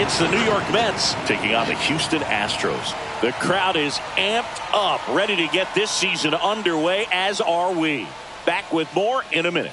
It's the New York Mets taking on the Houston Astros. The crowd is amped up, ready to get this season underway, as are we. Back with more in a minute.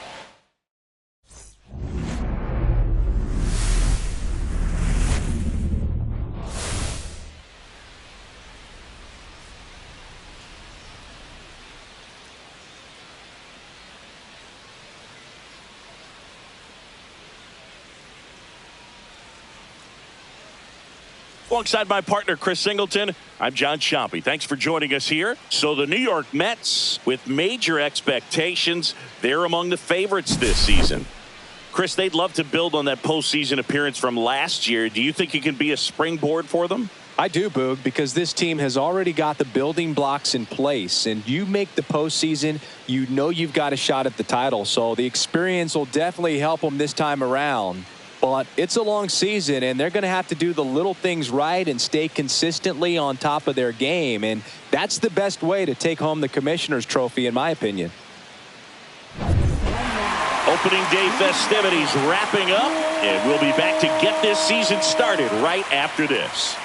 Alongside my partner, Chris Singleton, I'm John Chompy. Thanks for joining us here. So the New York Mets, with major expectations, they're among the favorites this season. Chris, they'd love to build on that postseason appearance from last year. Do you think it can be a springboard for them? I do, Boog, because this team has already got the building blocks in place, and you make the postseason, you know you've got a shot at the title. So the experience will definitely help them this time around. But it's a long season, and they're going to have to do the little things right and stay consistently on top of their game. And that's the best way to take home the Commissioner's Trophy, in my opinion. Opening day festivities wrapping up, and we'll be back to get this season started right after this.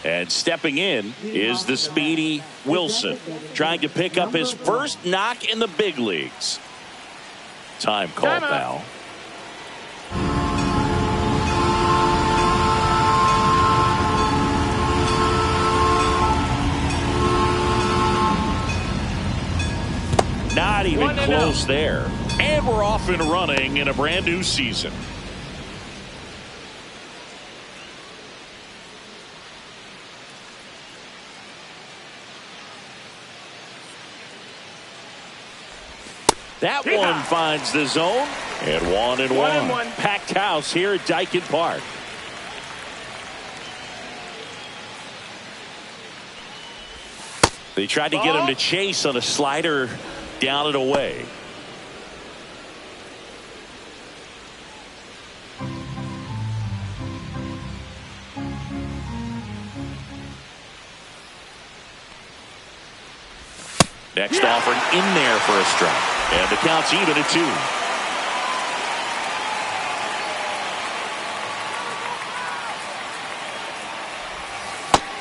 And stepping in is the speedy Wilson, trying to pick up his first knock in the big leagues. Time called now. Not even close there. And we're off and running in a brand new season. That one finds the zone, and one. Packed house here at Dyken Park. They tried to get him to chase on a slider down and away. Next offering in there for a strike. And the count's even at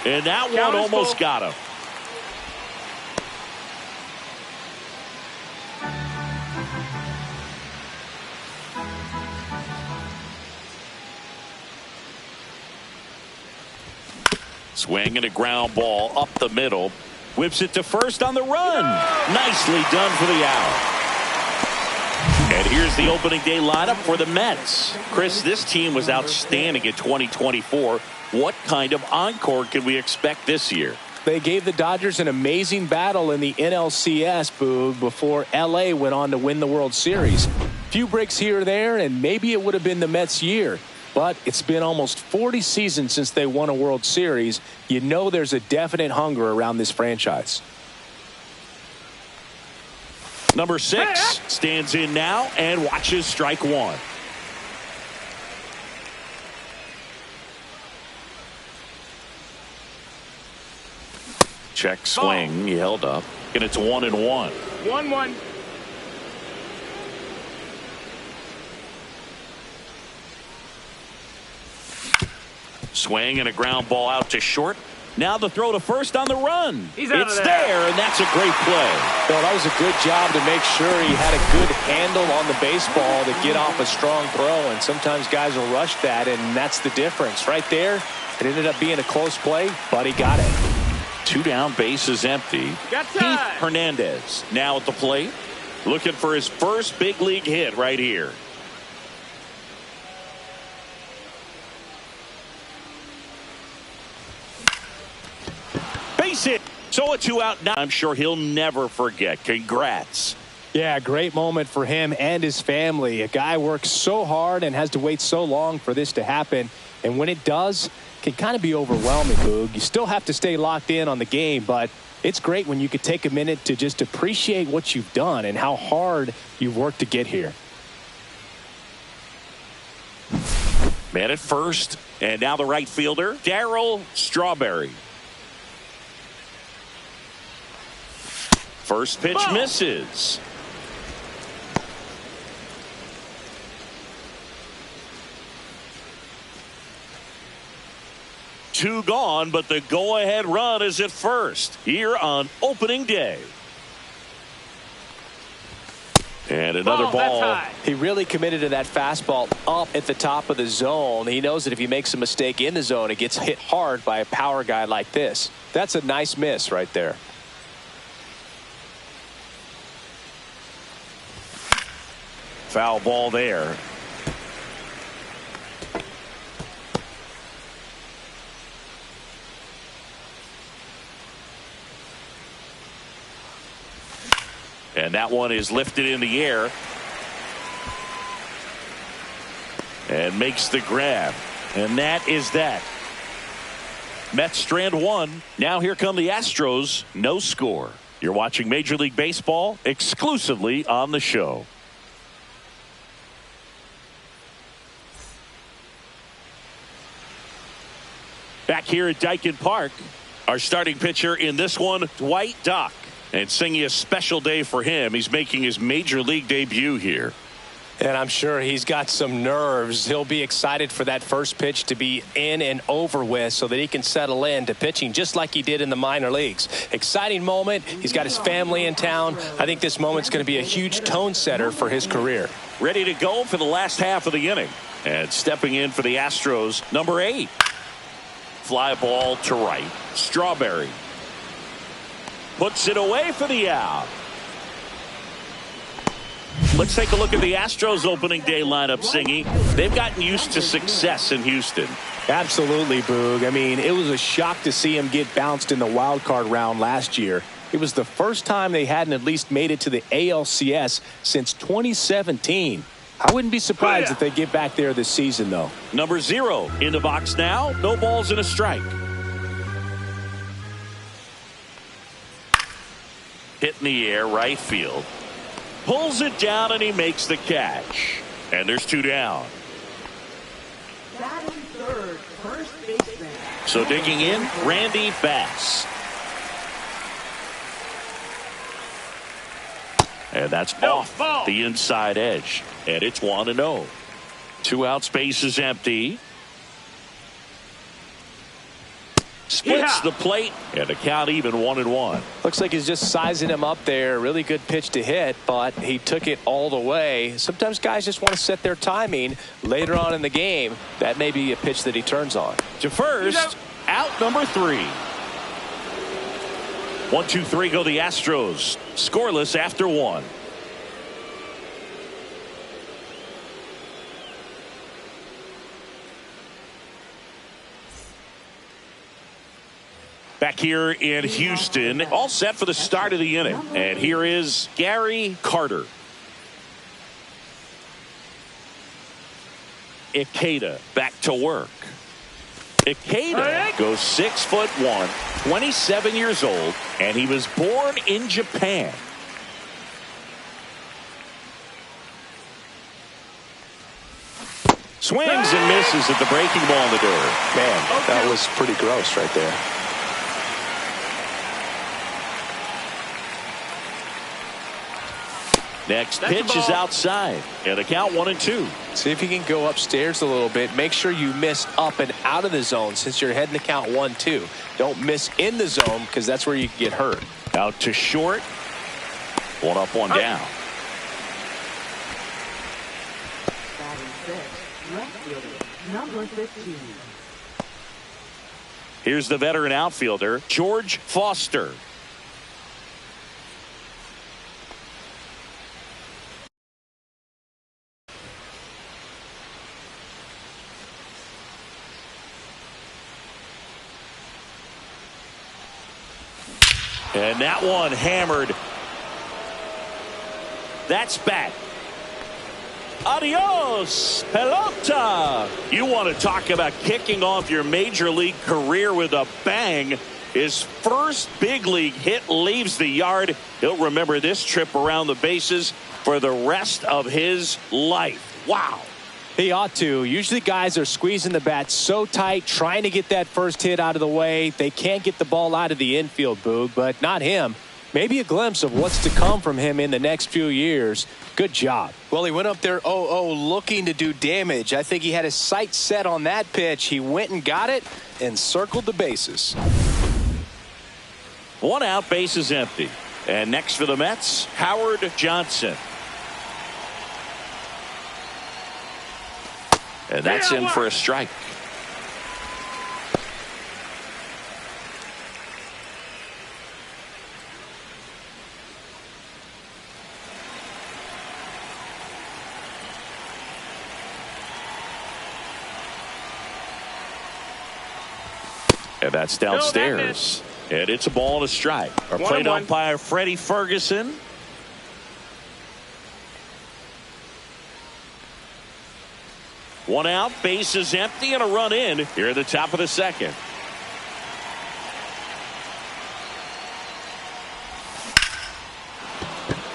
2. And that one almost got him. Swing and a ground ball up the middle. Whips it to first on the run. Nicely done for the out. And here's the opening day lineup for the Mets. Chris, this team was outstanding in 2024. What kind of encore can we expect this year? They gave the Dodgers an amazing battle in the NLCS, Boog, before LA went on to win the World Series. Few breaks here or there, and maybe it would have been the Mets' year. But it's been almost 40 seasons since they won a World Series. You know there's a definite hunger around this franchise. Number 6 stands in now and watches strike 1. Check swing. He held up. And it's 1-1. 1-1. Swing and a ground ball out to short. Now the throw to first on the run. It's there, and that's a great play. Well, that was a good job to make sure he had a good handle on the baseball to get off a strong throw, and sometimes guys will rush that, and that's the difference. Right there, it ended up being a close play, but he got it. 2 down, bases empty. Keith Hernandez now at the plate, looking for his first big league hit right here. Base hit. So a 2 out now. I'm sure he'll never forget. Congrats. Yeah, great moment for him and his family. A guy works so hard and has to wait so long for this to happen. And when it does, it can kind of be overwhelming, Boog. You still have to stay locked in on the game, but it's great when you could take a minute to just appreciate what you've done and how hard you've worked to get here. Man at first, and now the right fielder, Darryl Strawberry. First pitch misses. Two gone, but the go-ahead run is at first here on opening day. And another ball. He really committed to that fastball up at the top of the zone. He knows that if he makes a mistake in the zone, it gets hit hard by a power guy like this. That's a nice miss right there. Foul ball there. And that one is lifted in the air. And makes the grab. And that is that. Mets strand one. Now here come the Astros. No score. You're watching Major League Baseball exclusively on the show. Back here at Dyken Park, our starting pitcher in this one, Dwight Dock. And singing a special day for him. He's making his Major League debut here. And I'm sure he's got some nerves. He'll be excited for that first pitch to be in and over with so that he can settle in to pitching just like he did in the minor leagues. Exciting moment. He's got his family in town. I think this moment's going to be a huge tone setter for his career. Ready to go for the last half of the inning. And stepping in for the Astros, number 8. Fly ball to right. Strawberry. Puts it away for the out. Let's take a look at the Astros opening day lineup, Singy. They've gotten used to success in Houston. Absolutely, Boog. I mean, it was a shock to see him get bounced in the wild card round last year. It was the first time they hadn't at least made it to the ALCS since 2017. I wouldn't be surprised if they get back there this season, though. Number 0 in the box now. No balls and a strike. Hit in the air, right field. Pulls it down and he makes the catch. And there's 2 down. Batting third, first baseman. So digging in, Randy Bass. And that's off the inside edge. And it's 1-0. 2 out, space is empty. Splits the plate, and the count even 1-1. Looks like he's just sizing him up there. Really good pitch to hit, but he took it all the way. Sometimes guys just want to set their timing later on in the game. That may be a pitch that he turns on. To first, out number 3. 1-2-3 go the Astros. Scoreless after 1. Back here in Houston, all set for the start of the inning. And here is Gary Carter. Ikeda back to work. Ikeda goes 6'1", 27 years old, and he was born in Japan. Swings and misses at the breaking ball in the dirt. Man, that was pretty gross right there. Next pitch is outside, and a count 1-2. See if you can go upstairs a little bit. Make sure you miss up and out of the zone since you're heading to count 1-2. Don't miss in the zone because that's where you can get hurt. Out to short. 1 up, 1 down. Batting sixth, left fielder, number 15. Here's the veteran outfielder, George Foster. And that one hammered. That's back. Adios, pelota. You want to talk about kicking off your major league career with a bang. His first big league hit leaves the yard. He'll remember this trip around the bases for the rest of his life. Wow. He ought to. Usually guys are squeezing the bat so tight, trying to get that first hit out of the way. They can't get the ball out of the infield, Boog, but not him. Maybe a glimpse of what's to come from him in the next few years. Good job. Well, he went up there 0-0 looking to do damage. I think he had his sights set on that pitch. He went and got it and circled the bases. 1 out, bases empty. And next for the Mets, Howard Johnson. And that's in for a strike. And that's downstairs. And it's a ball and a strike. Our plate umpire, Freddie Ferguson. One out, bases empty, and a run in here at the top of the second.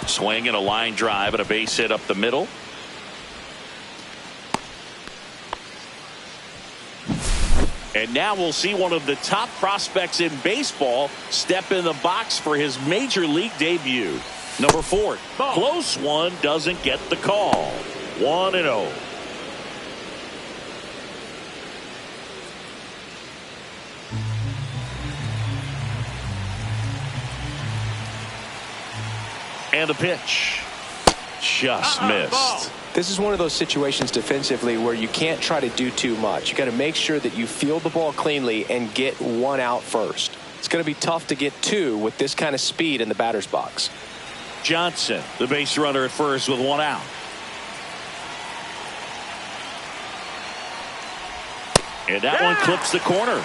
Swing and a line drive and a base hit up the middle. And now we'll see one of the top prospects in baseball step in the box for his major league debut. Number 4, close one, doesn't get the call. 1-0. And the pitch just missed. This is one of those situations defensively where you can't try to do too much. You got to make sure that you field the ball cleanly and get 1 out first. It's going to be tough to get 2 with this kind of speed in the batter's box. Johnson, the base runner at first with 1 out. And that one clips the corner.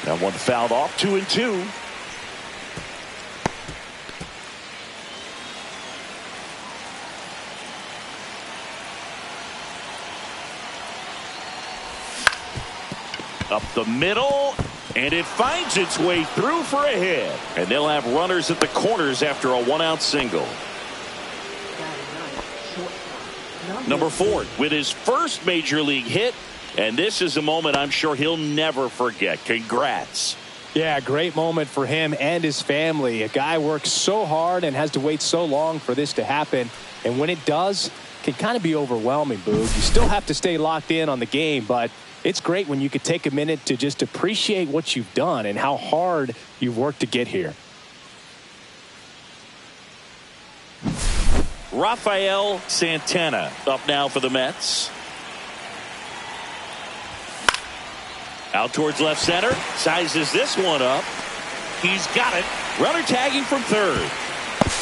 That one fouled off. 2-2. Up the middle, and it finds its way through for a hit. And they'll have runners at the corners after a 1-out single. Number 4 with his first major league hit. And this is a moment I'm sure he'll never forget. Congrats. Yeah, great moment for him and his family. A guy works so hard and has to wait so long for this to happen. And when it does, it can kind of be overwhelming, Boog. You still have to stay locked in on the game, but it's great when you could take a minute to just appreciate what you've done and how hard you've worked to get here. Rafael Santana up now for the Mets. Out towards left center. Sizes this one up. He's got it. Runner tagging from third.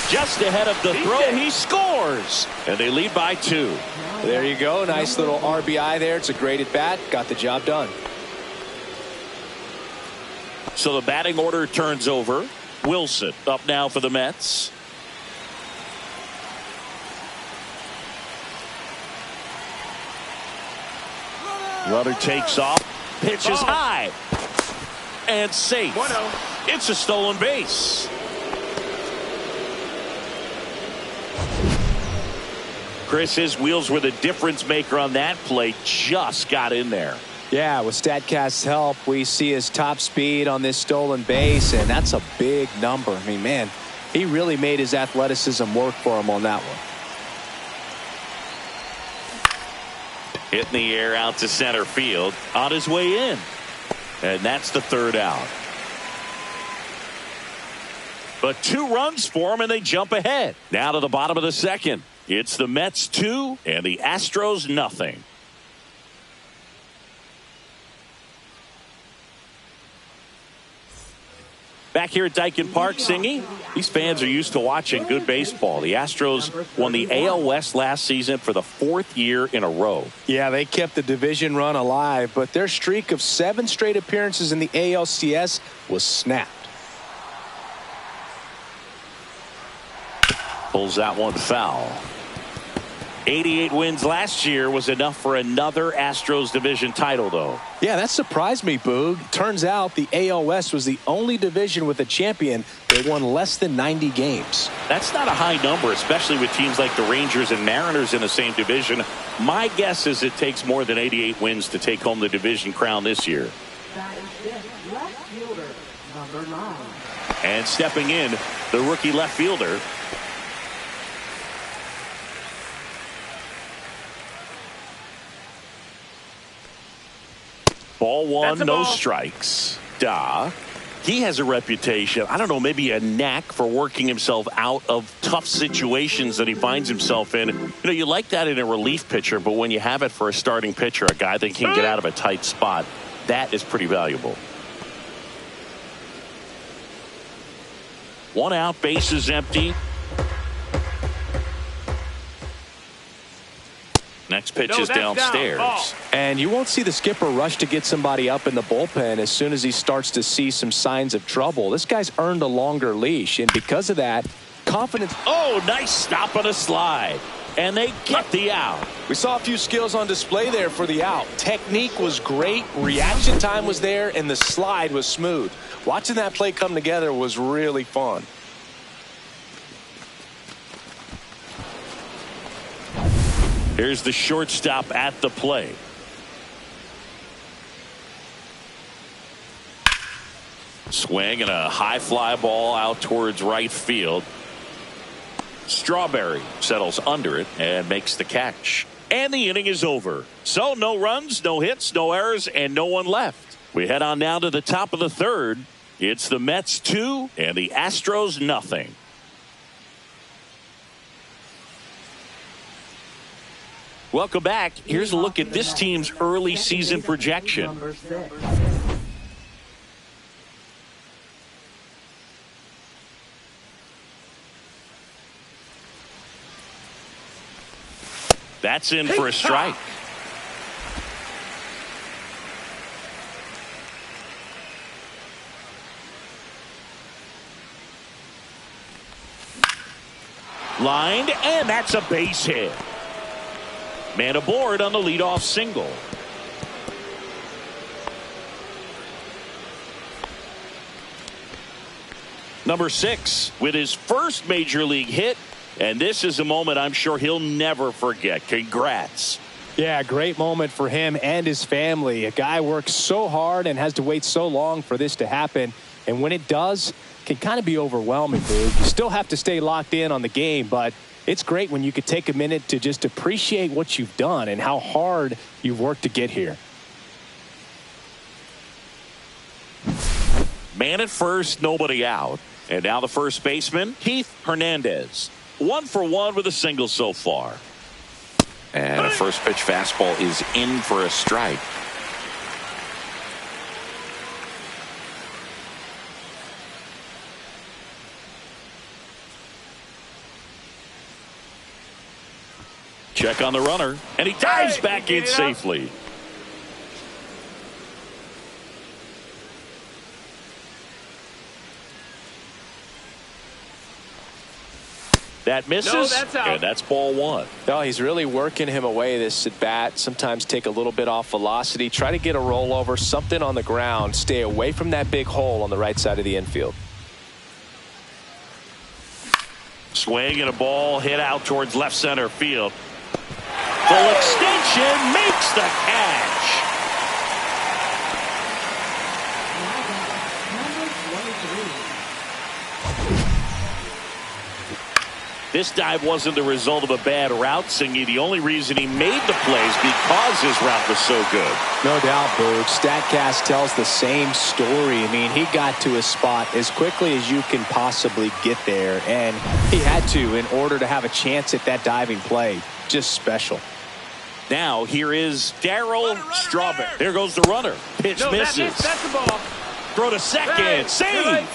Just ahead of the throw. He scores. And they lead by 2. There you go. Nice little RBI there. It's a great at bat. Got the job done. So the batting order turns over. Wilson up now for the Mets. Runner takes off. Pitch is high and safe. 1-0. It's a stolen base. Chris, his wheels were the difference maker on that play. Just got in there. Yeah, with StatCast's help, we see his top speed on this stolen base, and that's a big number. I mean, man, he really made his athleticism work for him on that one. Hit in the air out to center field. On his way in. And that's the 3rd out. But 2 runs for him, and they jump ahead. Now to the bottom of the second. It's the Mets 2 and the Astros nothing. Back here at Daikin Park singing. These fans are used to watching good baseball. The Astros won the AL West last season for the 4th year in a row. Yeah, they kept the division run alive, but their streak of 7 straight appearances in the ALCS was snapped. Pulls that one foul. 88 wins last year was enough for another Astros division title, though. Yeah, that surprised me, Boog. Turns out the AL West was the only division with a champion that won less than 90 games. That's not a high number, especially with teams like the Rangers and Mariners in the same division. My guess is it takes more than 88 wins to take home the division crown this year. Batting fifth, left fielder, number 9. And stepping in, the rookie left fielder, ball one, no strikes. He has a reputation, I don't know, maybe a knack for working himself out of tough situations that he finds himself in. You know, you like that in a relief pitcher, but when you have it for a starting pitcher, a guy that can get out of a tight spot, that is pretty valuable. One out, bases empty. Next pitch is downstairs. And you won't see the skipper rush to get somebody up in the bullpen as soon as he starts to see some signs of trouble. This guy's earned a longer leash, and because of that, confidence. Oh, nice stop on a slide. And they get the out. We saw a few skills on display there for the out. Technique was great, reaction time was there, and the slide was smooth. Watching that play come together was really fun. Here's the shortstop at the plate. Swing and a high fly ball out towards right field. Strawberry settles under it and makes the catch. And the inning is over. So no runs, no hits, no errors, and no one left. We head on now to the top of the third. It's the Mets 2 and the Astros nothing. Welcome back. Here's a look at this team's early season projection. Number 6. That's in for a strike. Lined, and that's a base hit. Man aboard on the leadoff single. Number 6 with his first major league hit. And this is a moment I'm sure he'll never forget. Congrats. Yeah, great moment for him and his family. A guy works so hard and has to wait so long for this to happen. And when it does, it can kind of be overwhelming, dude. You still have to stay locked in on the game, but it's great when you could take a minute to just appreciate what you've done and how hard you've worked to get here. Man at first, nobody out. And now the first baseman, Keith Hernandez. 1 for 1 with a single so far. And a first pitch fastball is in for a strike. Check on the runner, and he dives back in safely. That misses, and that's ball 1. No, he's really working him away this at bat. Sometimes take a little bit off velocity. Try to get a rollover, something on the ground. Stay away from that big hole on the right side of the infield. Swing and a ball hit out towards left center field. Full extension makes the catch. This dive wasn't the result of a bad route, Singy. The only reason he made the plays because his route was so good. No doubt, Boog. StatCast tells the same story. I mean, he got to his spot as quickly as you can possibly get there, and he had to in order to have a chance at that diving play. Just special. Now here is Darryl Strawberry. There goes the runner. Pitch misses. That's the ball. Throw to second. Save.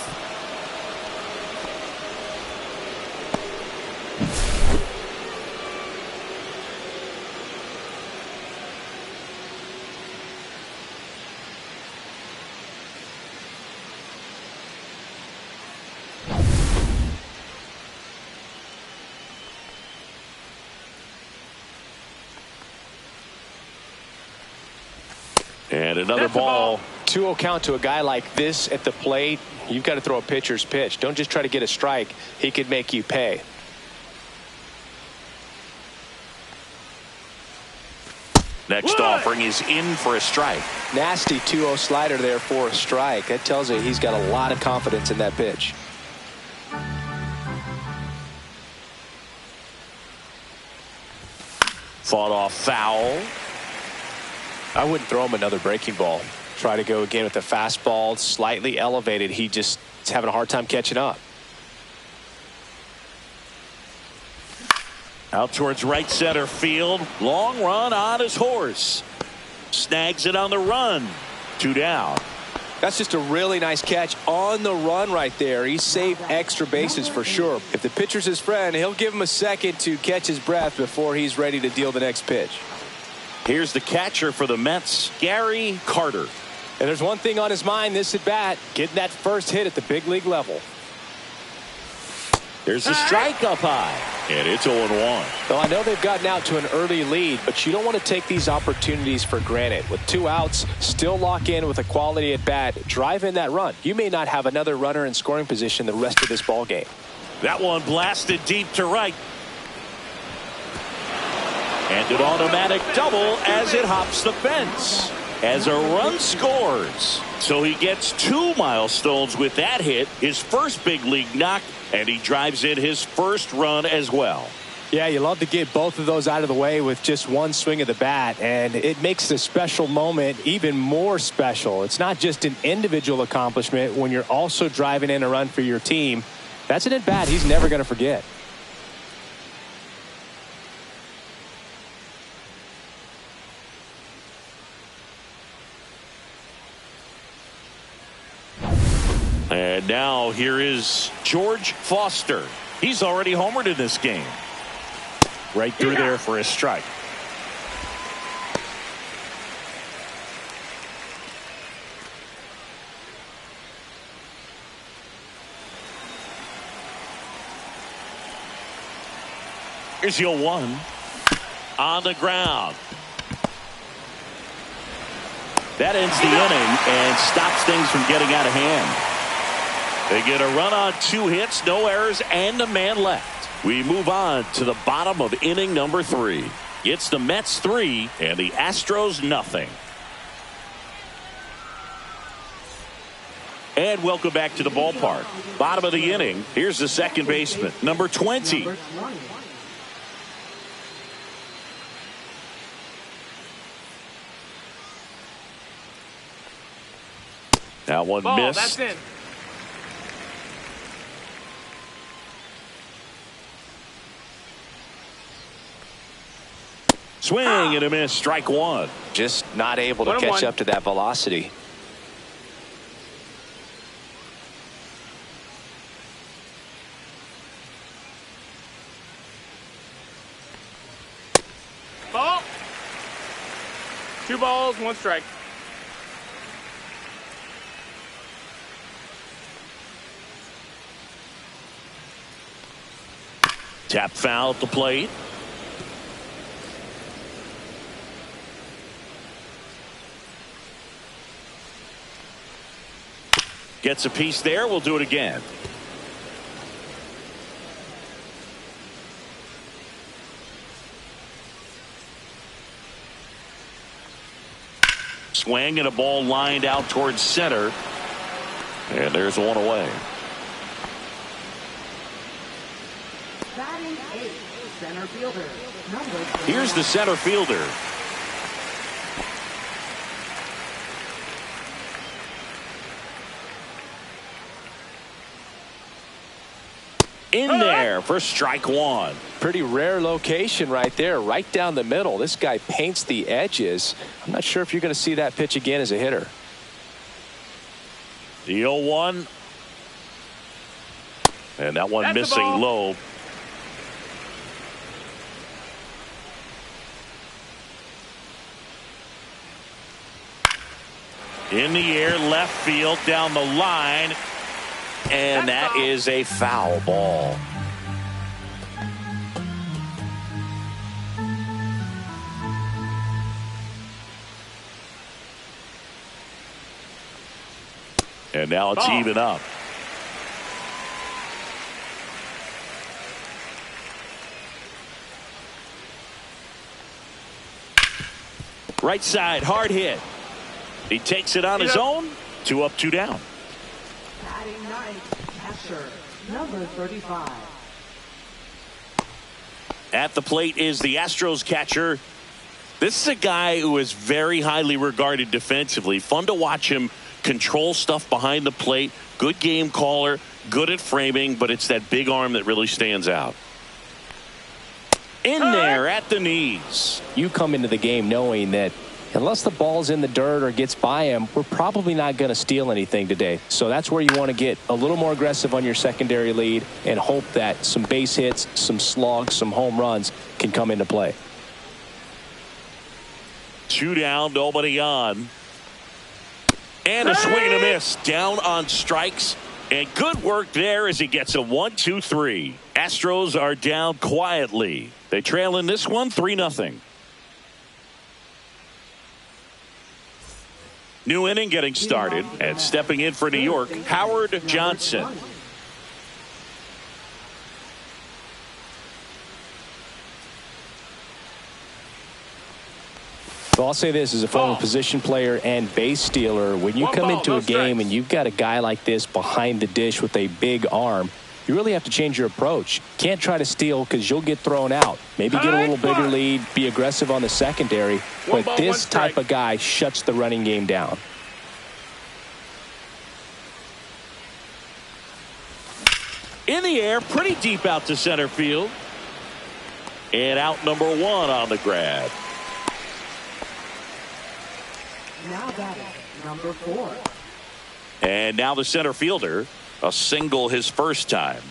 And another ball. 2-0 count to a guy like this at the plate. You've got to throw a pitcher's pitch. Don't just try to get a strike. He could make you pay. Next offering is in for a strike. Nasty 2-0 slider there for a strike. That tells you he's got a lot of confidence in that pitch. Fought off foul. I wouldn't throw him another breaking ball. Try to go again with the fastball, slightly elevated. He just is having a hard time catching up. Out towards right center field. Long run on his horse. Snags it on the run. 2 down. That's just a really nice catch on the run right there. He saved extra bases for sure. If the pitcher's his friend, he'll give him a second to catch his breath before he's ready to deal the next pitch. Here's the catcher for the Mets, Gary Carter. And there's one thing on his mind this at bat, getting that first hit at the big league level. There's a strike up high, and it's 0-1. Well, I know they've gotten out to an early lead, but you don't want to take these opportunities for granted. With 2 outs, still lock in with a quality at bat, drive in that run. You may not have another runner in scoring position the rest of this ball game. That one blasted deep to right. And an automatic double as it hops the fence. As a run scores. So he gets 2 milestones with that hit, his first big league knock, and he drives in his first run as well. Yeah, you love to get both of those out of the way with just one swing of the bat, and it makes the special moment even more special. It's not just an individual accomplishment when you're also driving in a run for your team. That's an at-bat he's never going to forget. And now here is George Foster. He's already homered in this game. Right through there for a strike. Here's the 0-1. On the ground. That ends the inning and stops things from getting out of hand. They get a run on 2 hits, no errors, and a man left. We move on to the bottom of inning number 3. It's the Mets 3 and the Astros nothing. And welcome back to the ballpark. Bottom of the inning. Here's the second baseman, number 20. That one missed. That's it. Swing and a miss. Strike 1. Just not able to catch up to that velocity. Ball. 2 balls, 1 strike. Tap foul at the plate. Gets a piece there. We'll do it again. Swing and a ball lined out towards center. And there's one away. Batting 8, center fielder, number 2. Here's the center fielder. In there for strike 1. Pretty rare location right there, right down the middle. This guy paints the edges. I'm not sure if you're going to see that pitch again as a hitter. The 0-1. And that one That's missing low. In the air, left field, down the line. And that is a foul ball. And now it's Ball. even up. Right side, hard hit. He takes it on his own. 2 up, 2 down. Batting ninth, catcher, number 35. At the plate is the Astros catcher. This is a guy who is very highly regarded defensively. Fun to watch him control stuff behind the plate. Good game caller, good at framing, but it's that big arm that really stands out. In there at the knees. You come into the game knowing that unless the ball's in the dirt or gets by him, we're probably not going to steal anything today. So that's where you want to get a little more aggressive on your secondary lead and hope that some base hits, some slugs, some home runs can come into play. 2 down, nobody on. And a swing and a miss. Down on strikes. And good work there as he gets a 1-2-3. Astros are down quietly. They trail in this one 3-0. New inning getting started, and stepping in for New York, Howard Johnson. So I'll say this as a former position player and base stealer, when you come into a game and you've got a guy like this behind the dish with a big arm, you really have to change your approach. Can't try to steal because you'll get thrown out. Maybe get a little bigger lead, be aggressive on the secondary, but this type of guy shuts the running game down. In the air, pretty deep out to center field. And out number 1 on the grab. Now batting, number 4. And now the center fielder, a single his first time.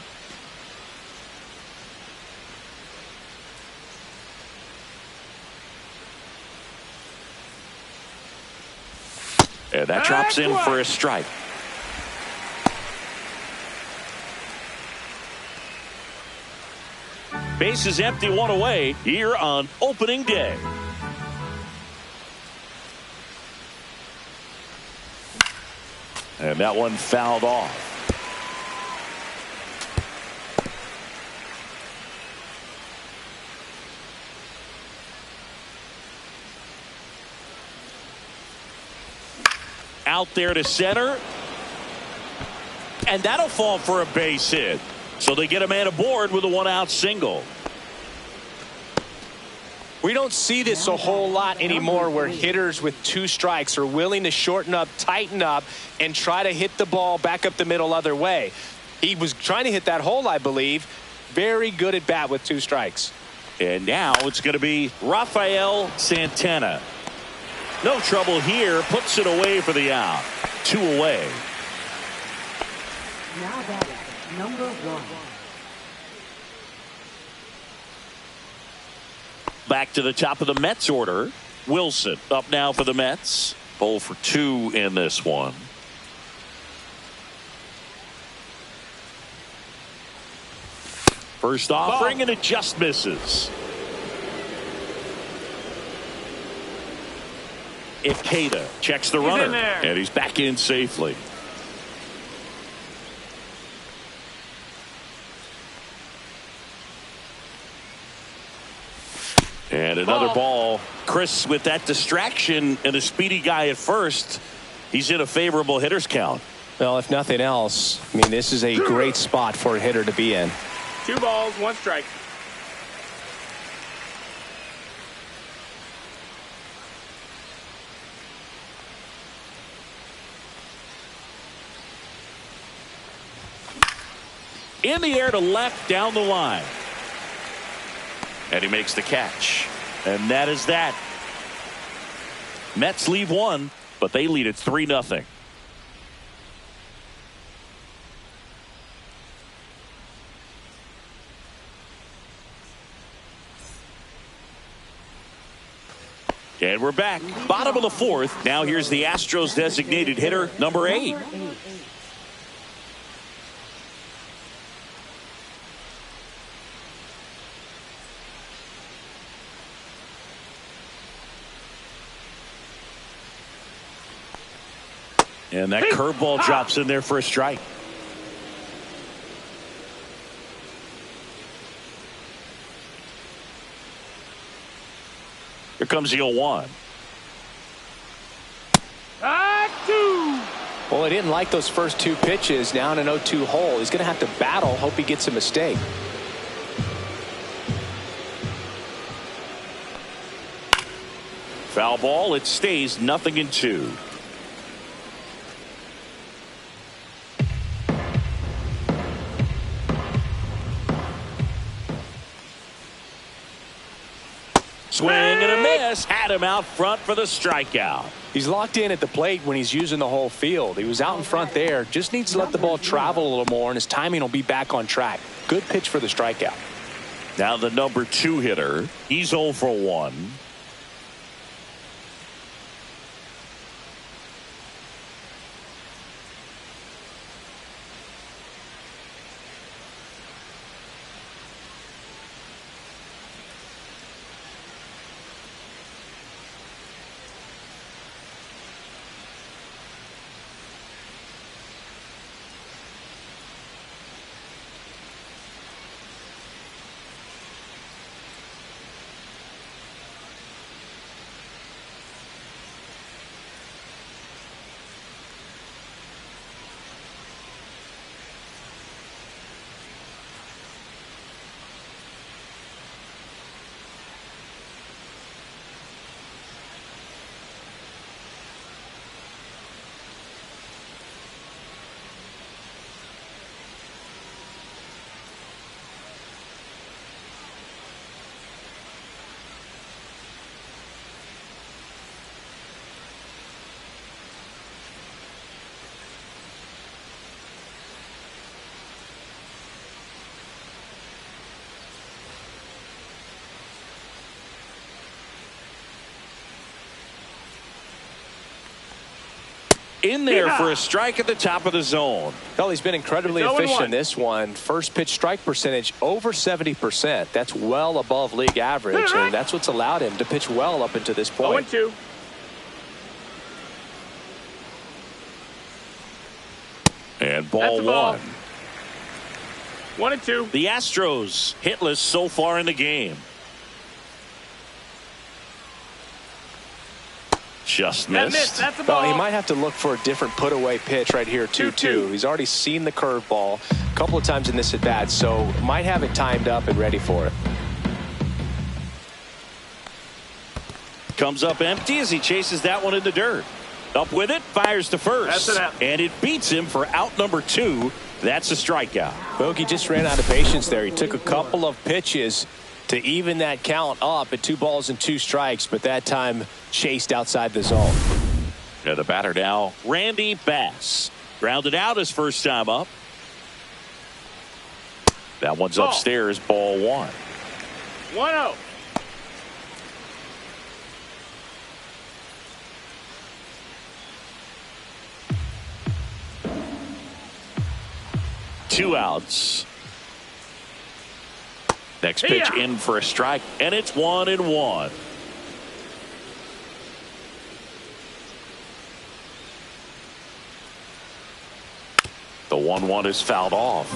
And that drops in for a strike. Base is empty, 1 away here on opening day. And that one fouled off. Out there to center. And that'll fall for a base hit. So they get a man aboard with a 1-out single. We don't see this a whole lot anymore where hitters with 2 strikes are willing to shorten up, tighten up, and try to hit the ball back up the middle other way. He was trying to hit that hole, I believe. Very good at bat with 2 strikes. And now it's going to be Rafael Santana. No trouble here. Puts it away for the out. 2 away. Now batting, number 1. Back to the top of the Mets order. Wilson up now for the Mets. 0 for 2 in this one. First offering, and it just misses. Ikeda checks the runner, and he's back in safely. And another ball. Chris, with that distraction and a speedy guy at first, he's in a favorable hitter's count. Well, if nothing else, I mean, this is a great spot for a hitter to be in. 2 balls, 1 strike. In the air to left, down the line. And he makes the catch. And that is that. Mets leave 1, but they lead it 3-0. And we're back. Bottom of the 4th. Now here's the Astros designated hitter, number 8. And that curveball drops in there for a strike. Here comes the 0-1. Well, he didn't like those first two pitches. Now in an 0-2 hole. He's going to have to battle. Hope he gets a mistake. Foul ball. It stays 0-2. Swing and a miss. Had him out front for the strikeout. He's locked in at the plate when he's using the whole field. He was out in front there. Just needs to let the ball travel a little more, and his timing will be back on track. Good pitch for the strikeout. Now the number 2 hitter. He's 0 for 1. In there for a strike at the top of the zone. Well, he's been incredibly efficient in this one. First pitch strike percentage over 70%. That's well above league average, and that's what's allowed him to pitch well up until this point. 0-2. And ball 1. 1-2. The Astros hitless so far in the game. Just missed. That's a ball. Well, he might have to look for a different put away pitch right here. 2-2. He's already seen the curveball a couple of times in this at bat, so might have it timed up and ready for it. Comes up empty as he chases that one in the dirt. Up with it, fires to first. That's an out. And it beats him for out number 2. That's a strikeout. Bogey just ran out of patience there. He took a couple of pitches to even that count up at 2 balls and 2 strikes, but that time chased outside the zone. And the batter now, Randy Bass. Grounded out his first time up. That one's upstairs, ball 1. 1-0. Two outs. Next pitch in for a strike, and it's 1-1. The 1-1 is fouled off.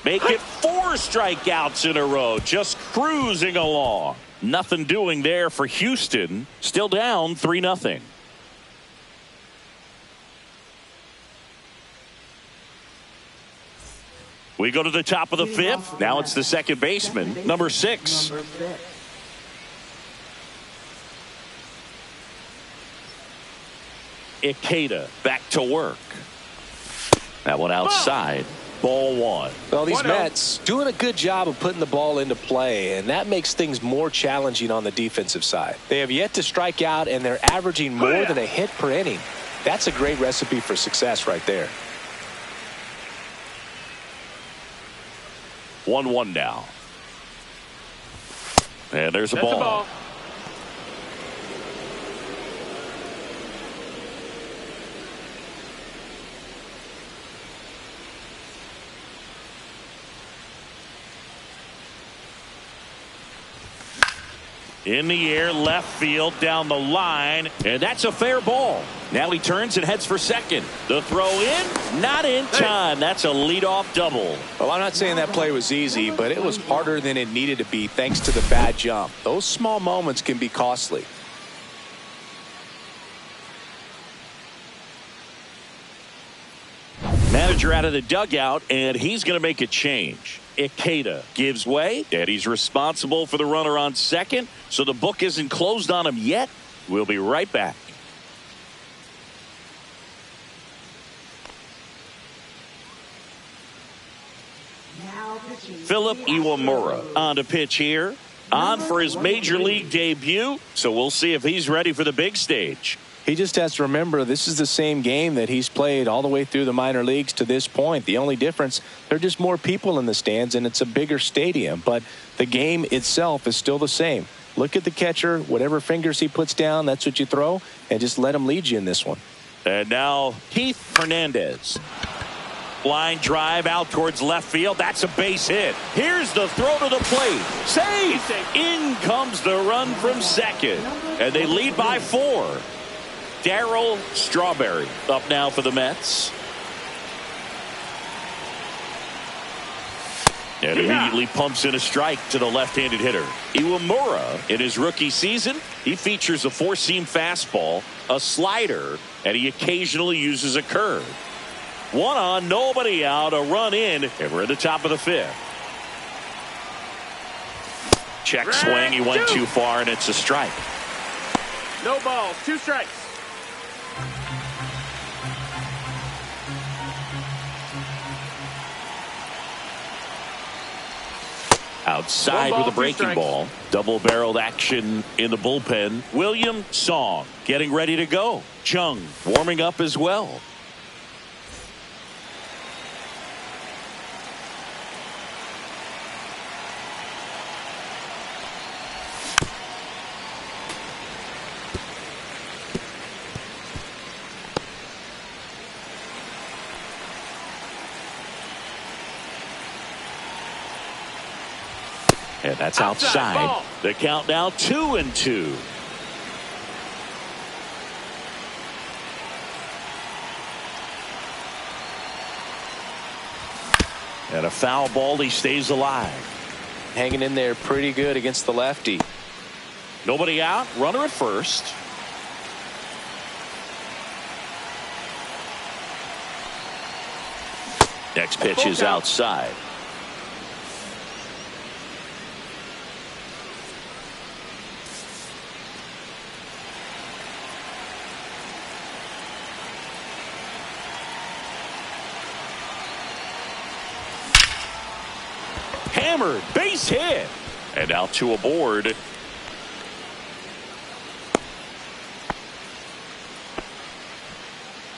Make it 4 strikeouts in a row, just cruising along. Nothing doing there for Houston. Still down 3-0. We go to the top of the 5th. Now it's the second baseman, number 6. Ikeda back to work. That one outside. Ball 1. Well, these Mets doing a good job of putting the ball into play, and that makes things more challenging on the defensive side. They have yet to strike out, and they're averaging more than a hit per inning. That's a great recipe for success right there. 1-1 now. And there's a ball. In the air, left field, down the line, and that's a fair ball. Now he turns and heads for second. The throw in, not in time. That's a leadoff double. Well, I'm not saying that play was easy, but it was harder than it needed to be thanks to the bad jump. Those small moments can be costly. Manager out of the dugout, and he's going to make a change. Ikeda gives way, and he's responsible for the runner on second, so the book isn't closed on him yet. We'll be right back. Philip Iwamura on to pitch here, on for his major league debut, so we'll see if he's ready for the big stage. He just has to remember this is the same game that he's played all the way through the minor leagues to this point. The only difference, there are just more people in the stands and it's a bigger stadium, but the game itself is still the same. Look at the catcher, whatever fingers he puts down, that's what you throw, and just let him lead you in this one. And now Keith Hernandez. Line drive out towards left field. That's a base hit. Here's the throw to the plate. Save! In comes the run from second. And they lead by 4. Darryl Strawberry up now for the Mets. And immediately pumps in a strike to the left-handed hitter. Iwamura, in his rookie season, he features a four-seam fastball, a slider, and he occasionally uses a curve. 1 on, nobody out, a run in, and we're at the top of the 5th. Check swing, he went too far, and it's a strike. No balls, 2 strikes. Outside with a breaking ball. Double-barreled action in the bullpen. William Song getting ready to go. Chung warming up as well. And that's outside. The count now 2-2. And a foul ball. He stays alive. Hanging in there pretty good against the lefty. Nobody out. Runner at first. Next pitch is outside. Hammered, base hit, and out to aboard.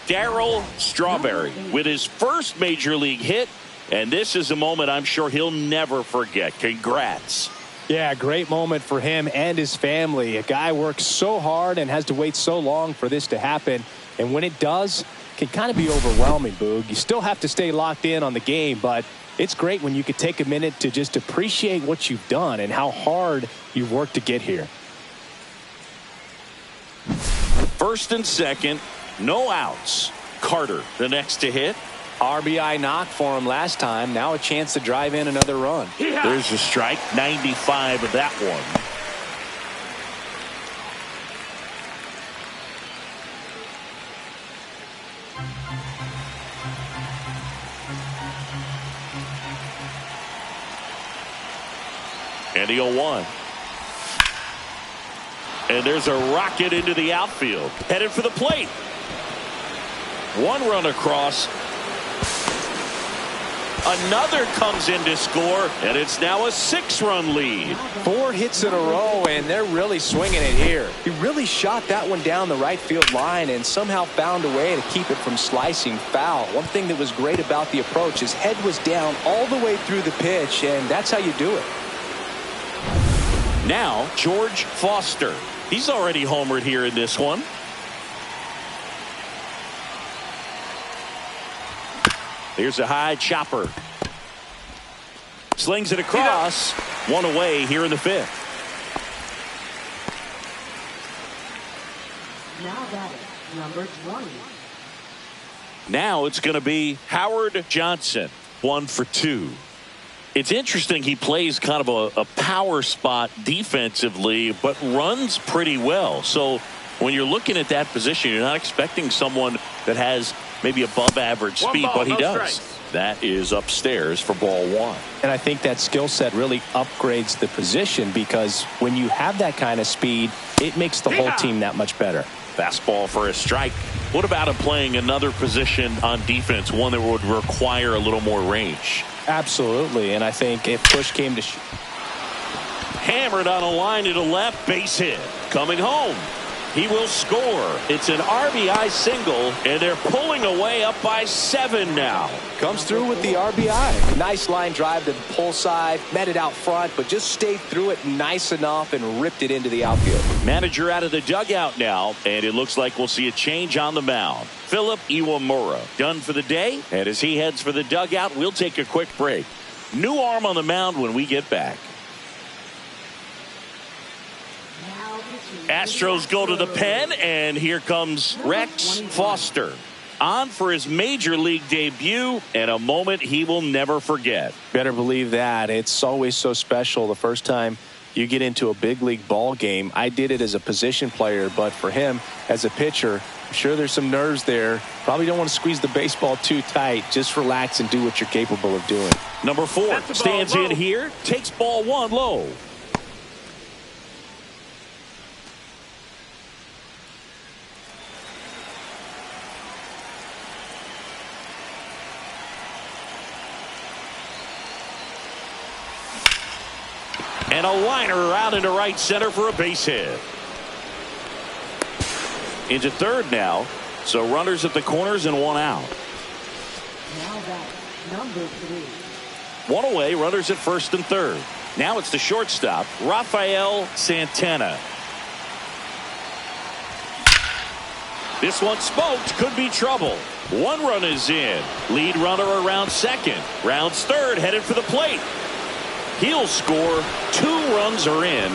Darryl Strawberry with his first major league hit, and this is a moment I'm sure he'll never forget. Congrats. Yeah, great moment for him and his family. A guy works so hard and has to wait so long for this to happen, and when it does, it can kind of be overwhelming, Boog. You still have to stay locked in on the game, but it's great when you could take a minute to just appreciate what you've done and how hard you've worked to get here. First and second, no outs. Carter, the next to hit. RBI knock for him last time. Now a chance to drive in another run. There's a strike, 95 of that one. And the 0-1. And there's a rocket into the outfield. Headed for the plate. 1 run across. Another comes in to score, and it's now a 6-run lead. 4 hits in a row, and they're really swinging it here. He really shot that one down the right field line and somehow found a way to keep it from slicing foul. One thing that was great about the approach, his head was down all the way through the pitch, and that's how you do it. Now, George Foster. He's already homered here in this one. Here's a high chopper. Slings it across. 1 away here in the 5th. Now batting, number 20. Now it's going to be Howard Johnson, 1 for 2. It's interesting he plays kind of a power spot defensively, but runs pretty well. So when you're looking at that position, you're not expecting someone that has maybe above average speed, but he does. Strikes. That is upstairs for ball 1. And I think that skill set really upgrades the position, because when you have that kind of speed, it makes the whole team that much better. Fastball for a strike. What about him playing another position on defense, one that would require a little more range? Absolutely, and I think if push came to Hammered on a line to the left, base hit. Coming home. He will score. It's an RBI single, and they're pulling away up by 7 now. comes through with the RBI. Nice line drive to the pull side, met it out front, but just stayed through it nice enough and ripped it into the outfield. Manager out of the dugout now, and it looks like we'll see a change on the mound. Philip Iwamura done for the day, and as he heads for the dugout, we'll take a quick break. New arm on the mound when we get back. Astros go to the pen, and here comes Rex Foster on for his major league debut, and a moment he will never forget. Better believe that. It's always so special the first time you get into a big league ball game. I did it as a position player, but for him as a pitcher, I'm sure there's some nerves there. Probably don't want to squeeze the baseball too tight. Just relax and do what you're capable of doing. Number 4 stands in here, takes ball 1 low. And a liner out into right center for a base hit. Into third now. So runners at the corners and 1 out. Now that number 3. 1 away, runners at first and third. Now it's the shortstop, Rafael Santana. This one smoked, could be trouble. 1 run is in. Lead runner around second. Rounds third, headed for the plate. He'll score. 2 runs are in.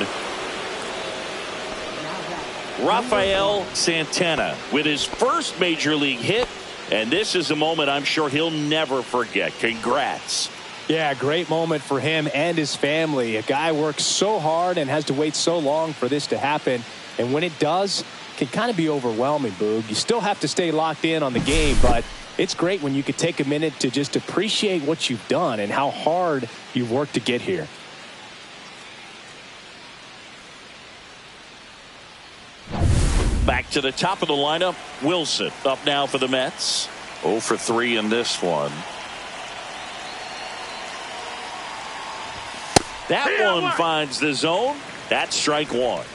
Rafael Santana with his first major league hit, and this is a moment I'm sure he'll never forget. Congrats. Yeah, great moment for him and his family. A guy works so hard and has to wait so long for this to happen, and when it does, it can kind of be overwhelming, Boog. You still have to stay locked in on the game, but it's great when you could take a minute to just appreciate what you've done and how hard you've worked to get here. Back to the top of the lineup. Wilson up now for the Mets. 0 for 3 in this one. That one finds the zone. That's strike 1.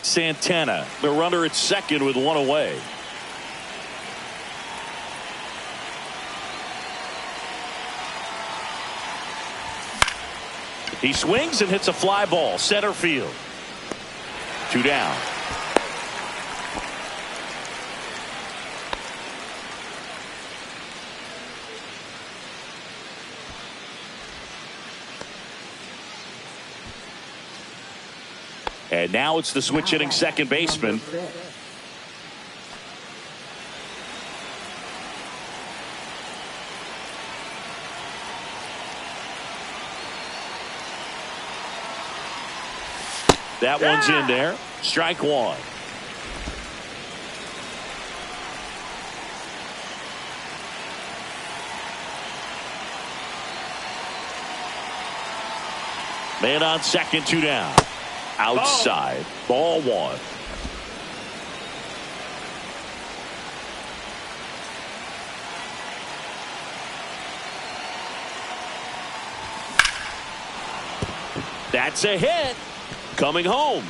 Santana, the runner at second with 1 away. He swings and hits a fly ball, center field. 2 down. And now it's the switch hitting second baseman. That one's in there. Strike 1. Man on second, 2 down. Outside. Ball 1. That's a hit. Coming home.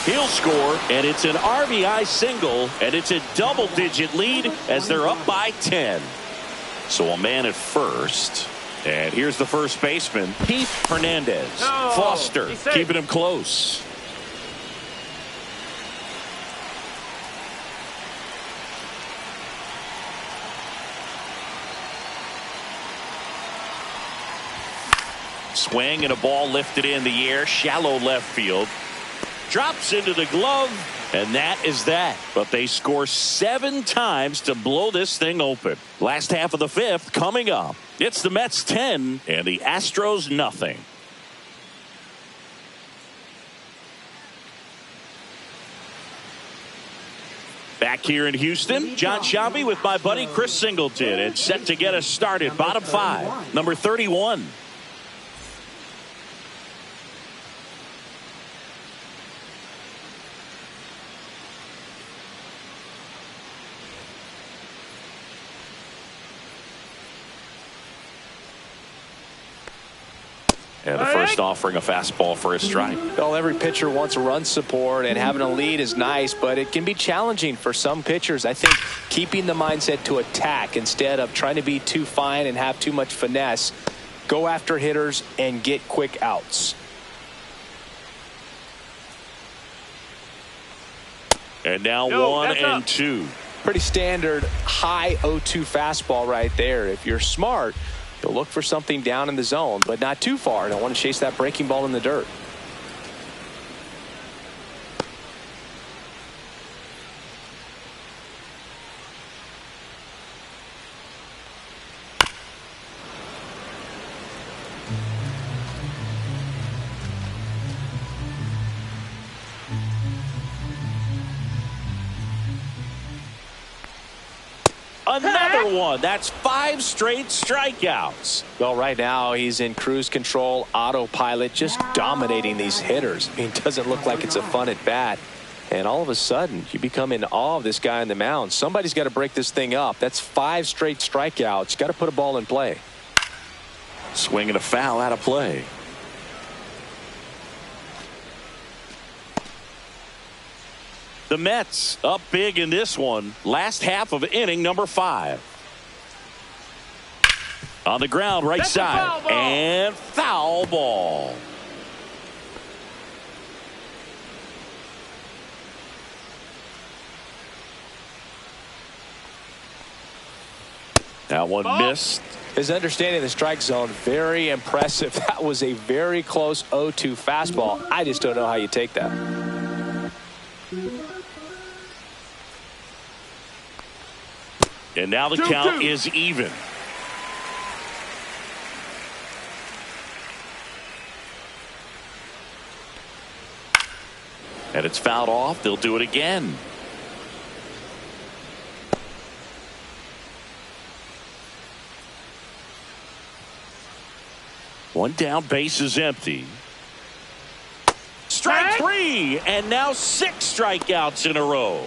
He'll score, and it's an RBI single, and it's a double-digit lead as they're up by 10. So a man at first. And here's the first baseman, Keith Hernandez. Foster keeping him close. Swing and a ball lifted in the air, shallow left field. Drops into the glove, and that is that. But they score 7 times to blow this thing open. Last half of the 5th coming up. It's the Mets 10 and the Astros nothing. Back here in Houston, John Sciambi with my buddy Chris Singleton. And set to get us started. Bottom 5, number 31. And the first offering a fastball for a strike. Well, every pitcher wants run support, and having a lead is nice, but it can be challenging for some pitchers. I think keeping the mindset to attack instead of trying to be too fine and have too much finesse. Go after hitters and get quick outs. And now 1 and 2. Pretty standard high 0-2 fastball right there. If you're smart, you'll look for something down in the zone, but not too far. Don't want to chase that breaking ball in the dirt. Another one. That's 5 straight strikeouts. Well, right now he's in cruise control, autopilot, just dominating these hitters. I mean, it doesn't look like it's a fun at bat. And all of a sudden, you become in awe of this guy on the mound. Somebody's got to break this thing up. That's 5 straight strikeouts. Got to put a ball in play. Swing and a foul out of play. The Mets up big in this one. Last half of inning number 5. On the ground, right side. And foul ball. That one missed. His understanding of the strike zone, very impressive. That was a very close 0-2 fastball. I just don't know how you take that. And now the count is even. And it's fouled off. They'll do it again. One down, base is empty. Strike 3, and now 6 strikeouts in a row.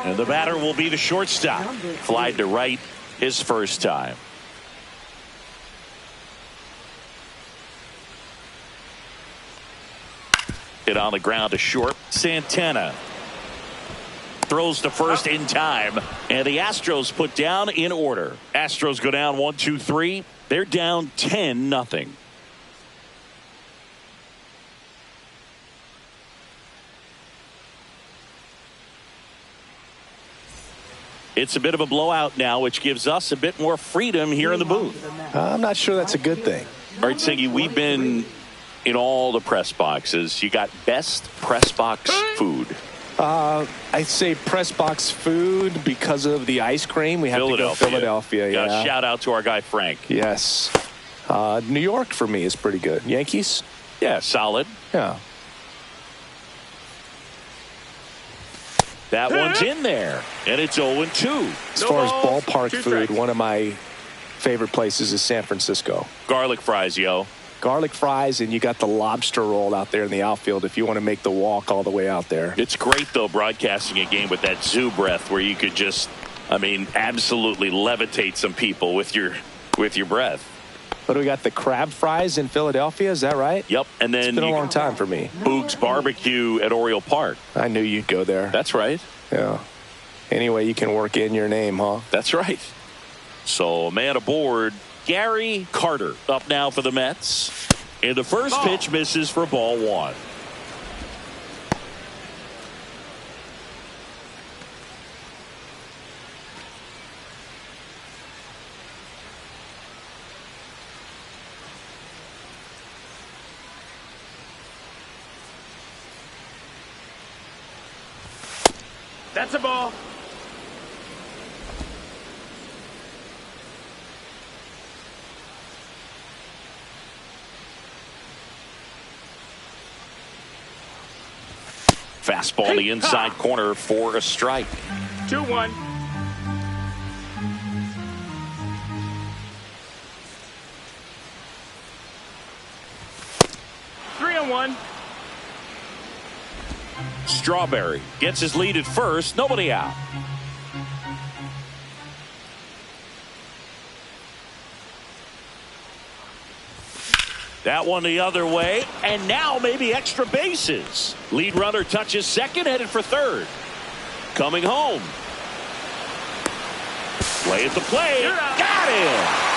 And the batter will be the shortstop. Flied to right his first time. Hit on the ground to short. Santana throws to first in time, and the Astros put down in order. Astros go down 1-2-3. They're down 10-0. It's a bit of a blowout now, which gives us a bit more freedom here in the booth. I'm not sure that's a good thing. All right, Siggy, we've been in all the press boxes. You got best press box food. I'd say press box food because of the ice cream. We have to go Philadelphia. Yeah. Shout out to our guy Frank. Yes. New York for me is pretty good. Yankees? Yeah, solid. Yeah. That one's in there, and it's 0-2. As far as ballpark food, one of my favorite places is San Francisco. Garlic fries, yo. Garlic fries, and you got the lobster roll out there in the outfield if you want to make the walk all the way out there. It's great, though, broadcasting a game with that zoo breath where you could just, absolutely levitate some people with your breath. But we got the crab fries in Philadelphia, is that right? Yep, and then it's been a long time for me. Boog's Barbecue at Oriole Park. I knew you'd go there. That's right. Yeah. Anyway, you can work in your name, huh? That's right. So, a man aboard, Gary Carter, up now for the Mets. And the first pitch misses for ball 1. That's a ball. Fastball in the inside corner for a strike. 2-1. Three on one. Strawberry gets his lead at first. Nobody out. That one the other way, and now maybe extra bases. Lead runner touches second, headed for third. Coming home. Play at the plate. Got him.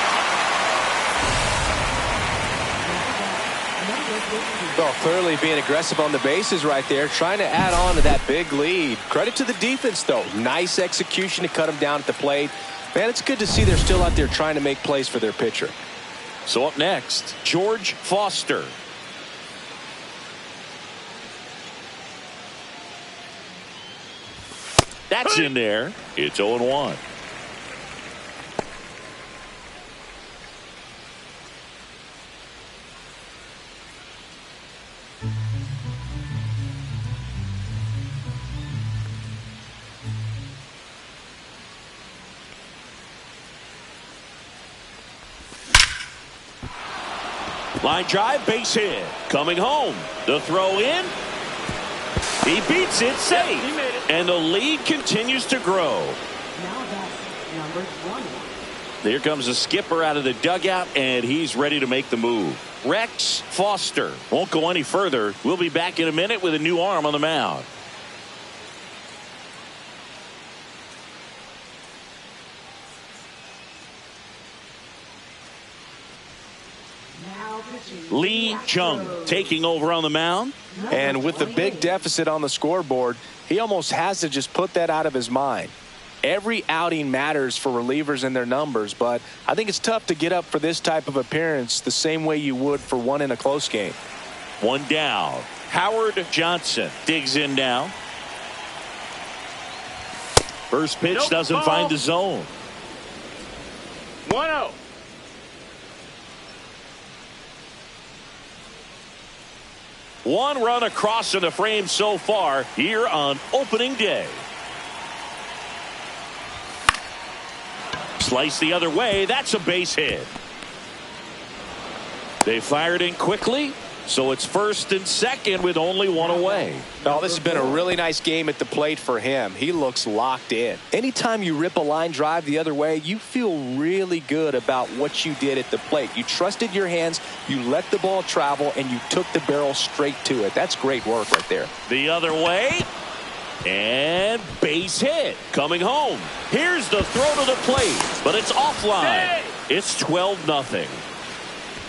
Well, clearly being aggressive on the bases right there, trying to add on to that big lead. Credit to the defense, though. Nice execution to cut him down at the plate. Man, it's good to see they're still out there trying to make plays for their pitcher. So up next, George Foster. That's in there. It's 0-1. Line drive, base hit. Coming home. The throw in. He beats it, safe. He made it. And the lead continues to grow. Now that's number 20. Here comes the skipper out of the dugout, and he's ready to make the move. Rex Foster won't go any further. We'll be back in a minute with a new arm on the mound. Now pitching. Lee Chung taking over on the mound. And with the big deficit on the scoreboard, he almost has to just put that out of his mind. Every outing matters for relievers and their numbers, but I think it's tough to get up for this type of appearance the same way you would for one in a close game. One down. Howard Johnson digs in now. First pitch Nope, doesn't ball. find the zone. 1-0. One run across in the frame so far here on opening day. Slice the other way. That's a base hit. They fired in quickly, so it's first and second with only one away. Oh, this has been a really nice game at the plate for him. He looks locked in. Anytime you rip a line drive the other way, you feel really good about what you did at the plate. You trusted your hands, you let the ball travel, and you took the barrel straight to it. That's great work right there. The other way. And base hit. Coming home. Here's the throw to the plate, but it's offline. It's 12-0.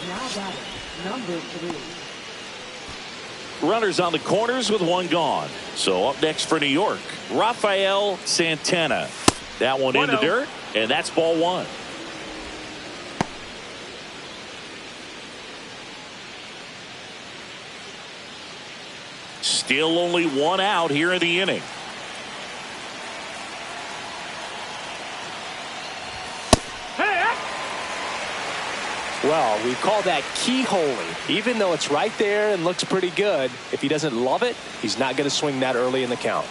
Now batting, number 3. Runners on the corners with one gone. So up next for New York, Rafael Santana. That one in the dirt, and that's ball one. Still only one out here in the inning. Well, we call that keyholing. Even though it's right there and looks pretty good, if he doesn't love it, he's not going to swing that early in the count.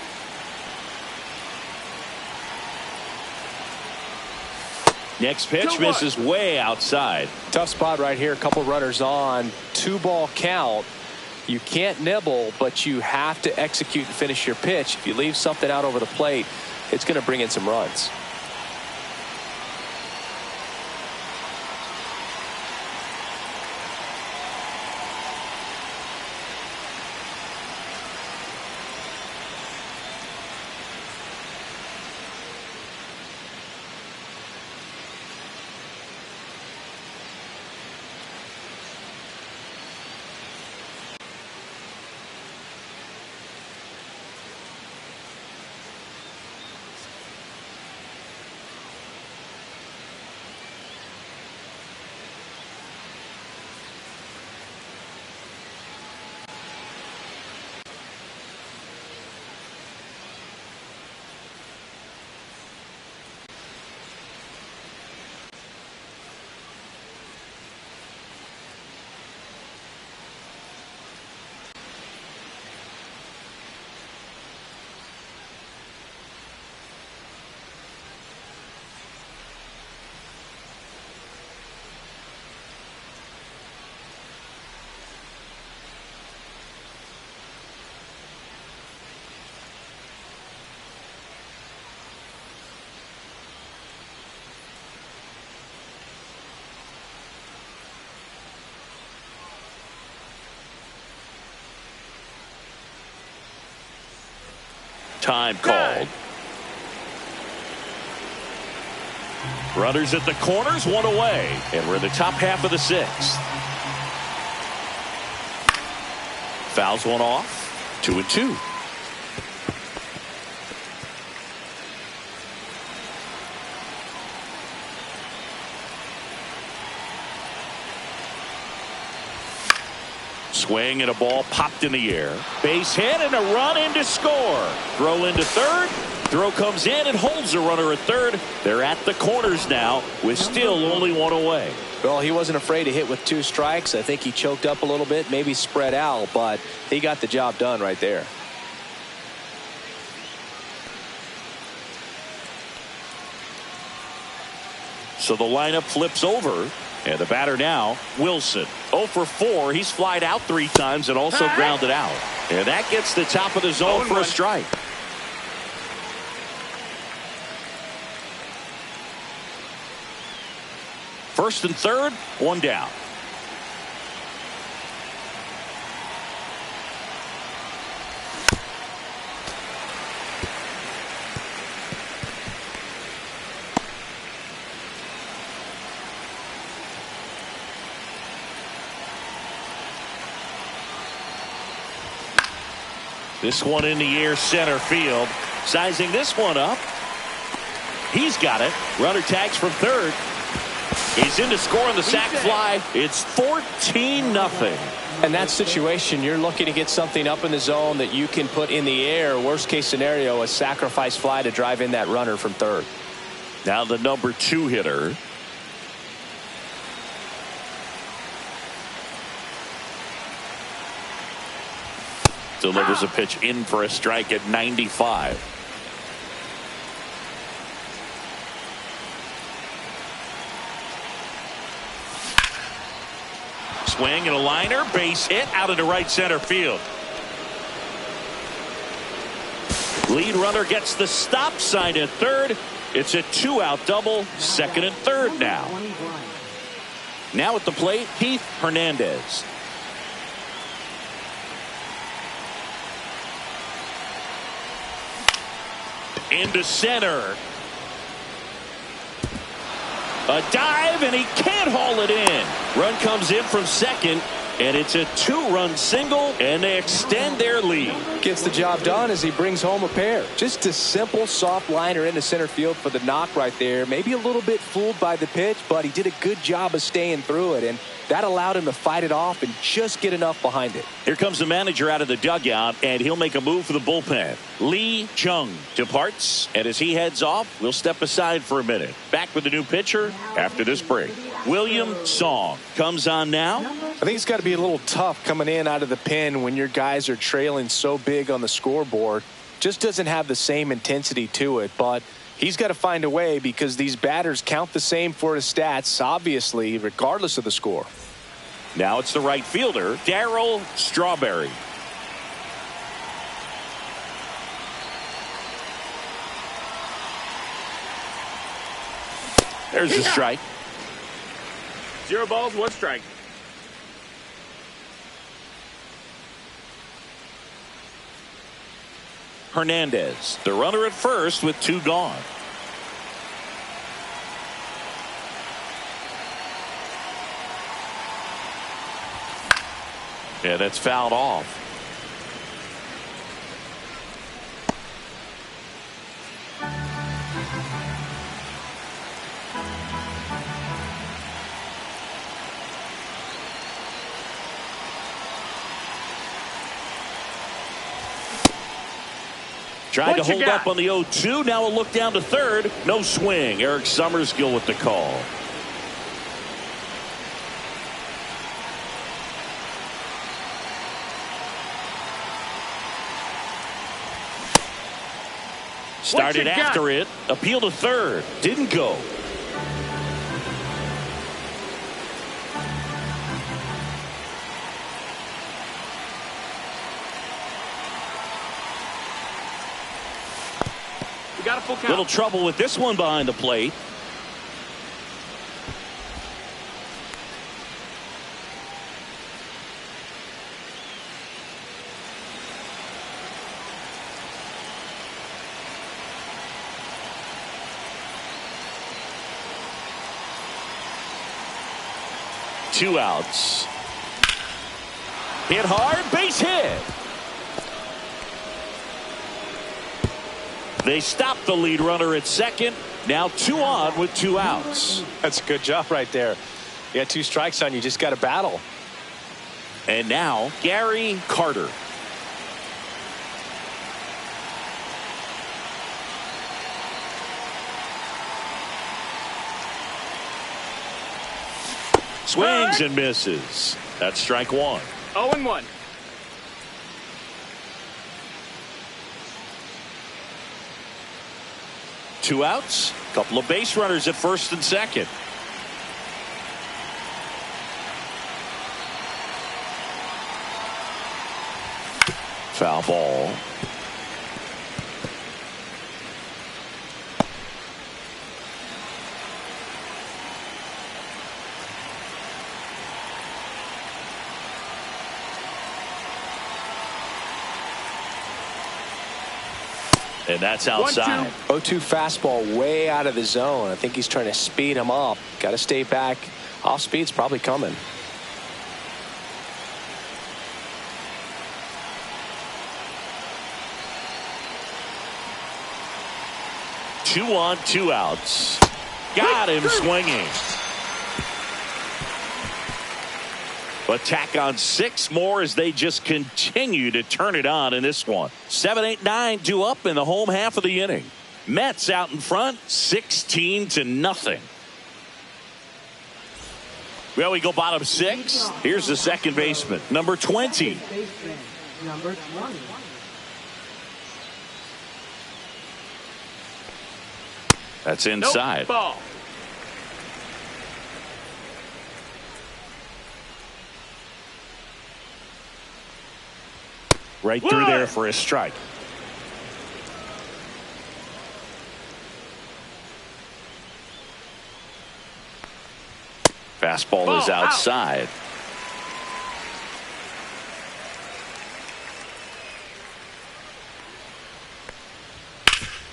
Next pitch misses way outside. Tough spot right here. A couple runners on. 2-ball count. You can't nibble, but you have to execute and finish your pitch. If you leave something out over the plate, it's going to bring in some runs. Time called. Runners at the corners, one away. And we're in the top half of the sixth. Fouls one off. 2-2. Swing and a ball popped in the air. Base hit and a run in to score. Throw into third. Throw comes in and holds the runner at third. They're at the corners now with still only one away. Well, he wasn't afraid to hit with 2 strikes. I think he choked up a little bit, maybe spread out, but he got the job done right there. So the lineup flips over. And the batter now, Wilson. 0 for 4. He's flied out 3 times and also grounded out. And that gets the top of the zone for a strike. First and third, one down. This one in the air, center field. Sizing this one up. He's got it. Runner tags from third. He's in to score on the sac fly. It's 14-0. In that situation, you're looking to get something up in the zone that you can put in the air. Worst case scenario, a sacrifice fly to drive in that runner from third. Now the number 2 hitter. Delivers a pitch in for a strike at 95. Swing and a liner, base hit out into right center field. Lead runner gets the stop sign at third. It's a 2-out double, second and third now. Now at the plate, Heath Hernandez. Into center. A dive, and he can't haul it in. Run comes in from second, and it's a 2-run single, and they extend their lead. Gets the job done as he brings home a pair. Just a simple soft liner into center field for the knock right there. Maybe a little bit fooled by the pitch, but he did a good job of staying through it, and that allowed him to fight it off and just get enough behind it. Here comes the manager out of the dugout, and he'll make a move for the bullpen. Lee Chung departs, and as he heads off, we'll step aside for a minute. Back with the new pitcher after this break. William Song comes on now. I think it's got to be a little tough coming in out of the pen when your guys are trailing so big on the scoreboard. Just doesn't have the same intensity to it, but he's got to find a way because these batters count the same for his stats, obviously, regardless of the score. Now it's the right fielder, Darryl Strawberry. There's the strike. 0 balls, 1 strike. Hernandez, the runner at first with 2 gone. Yeah, that's fouled off. Tried to hold up on the 0-2. Now a look down to third. No swing. Eric Summerskill with the call. Started after it. Appeal to third. Didn't go. Got a full count. Little trouble with this one behind the plate. 2 outs. Hit hard, base hit. They stop the lead runner at second. Now 2 on with 2 outs. That's a good job right there. You got 2 strikes on you. Just got to battle. And now Gary Carter. Swings and misses. That's strike 1. 0-1. Two outs. Couple of base runners at first and second. Foul ball. And that's outside. 0-2 fastball way out of the zone. I think he's trying to speed him up. Got to stay back. Off speed's probably coming. Two on, 2 outs. Got him swinging. But tack on 6 more as they just continue to turn it on in this one. 7, 8, 9 due up in the home half of the inning. Mets out in front 16-0. Well, we go bottom 6. Here's the second baseman, number 20. Number 20. That's inside. Nope, ball. Right through there for a strike. Fastball is outside.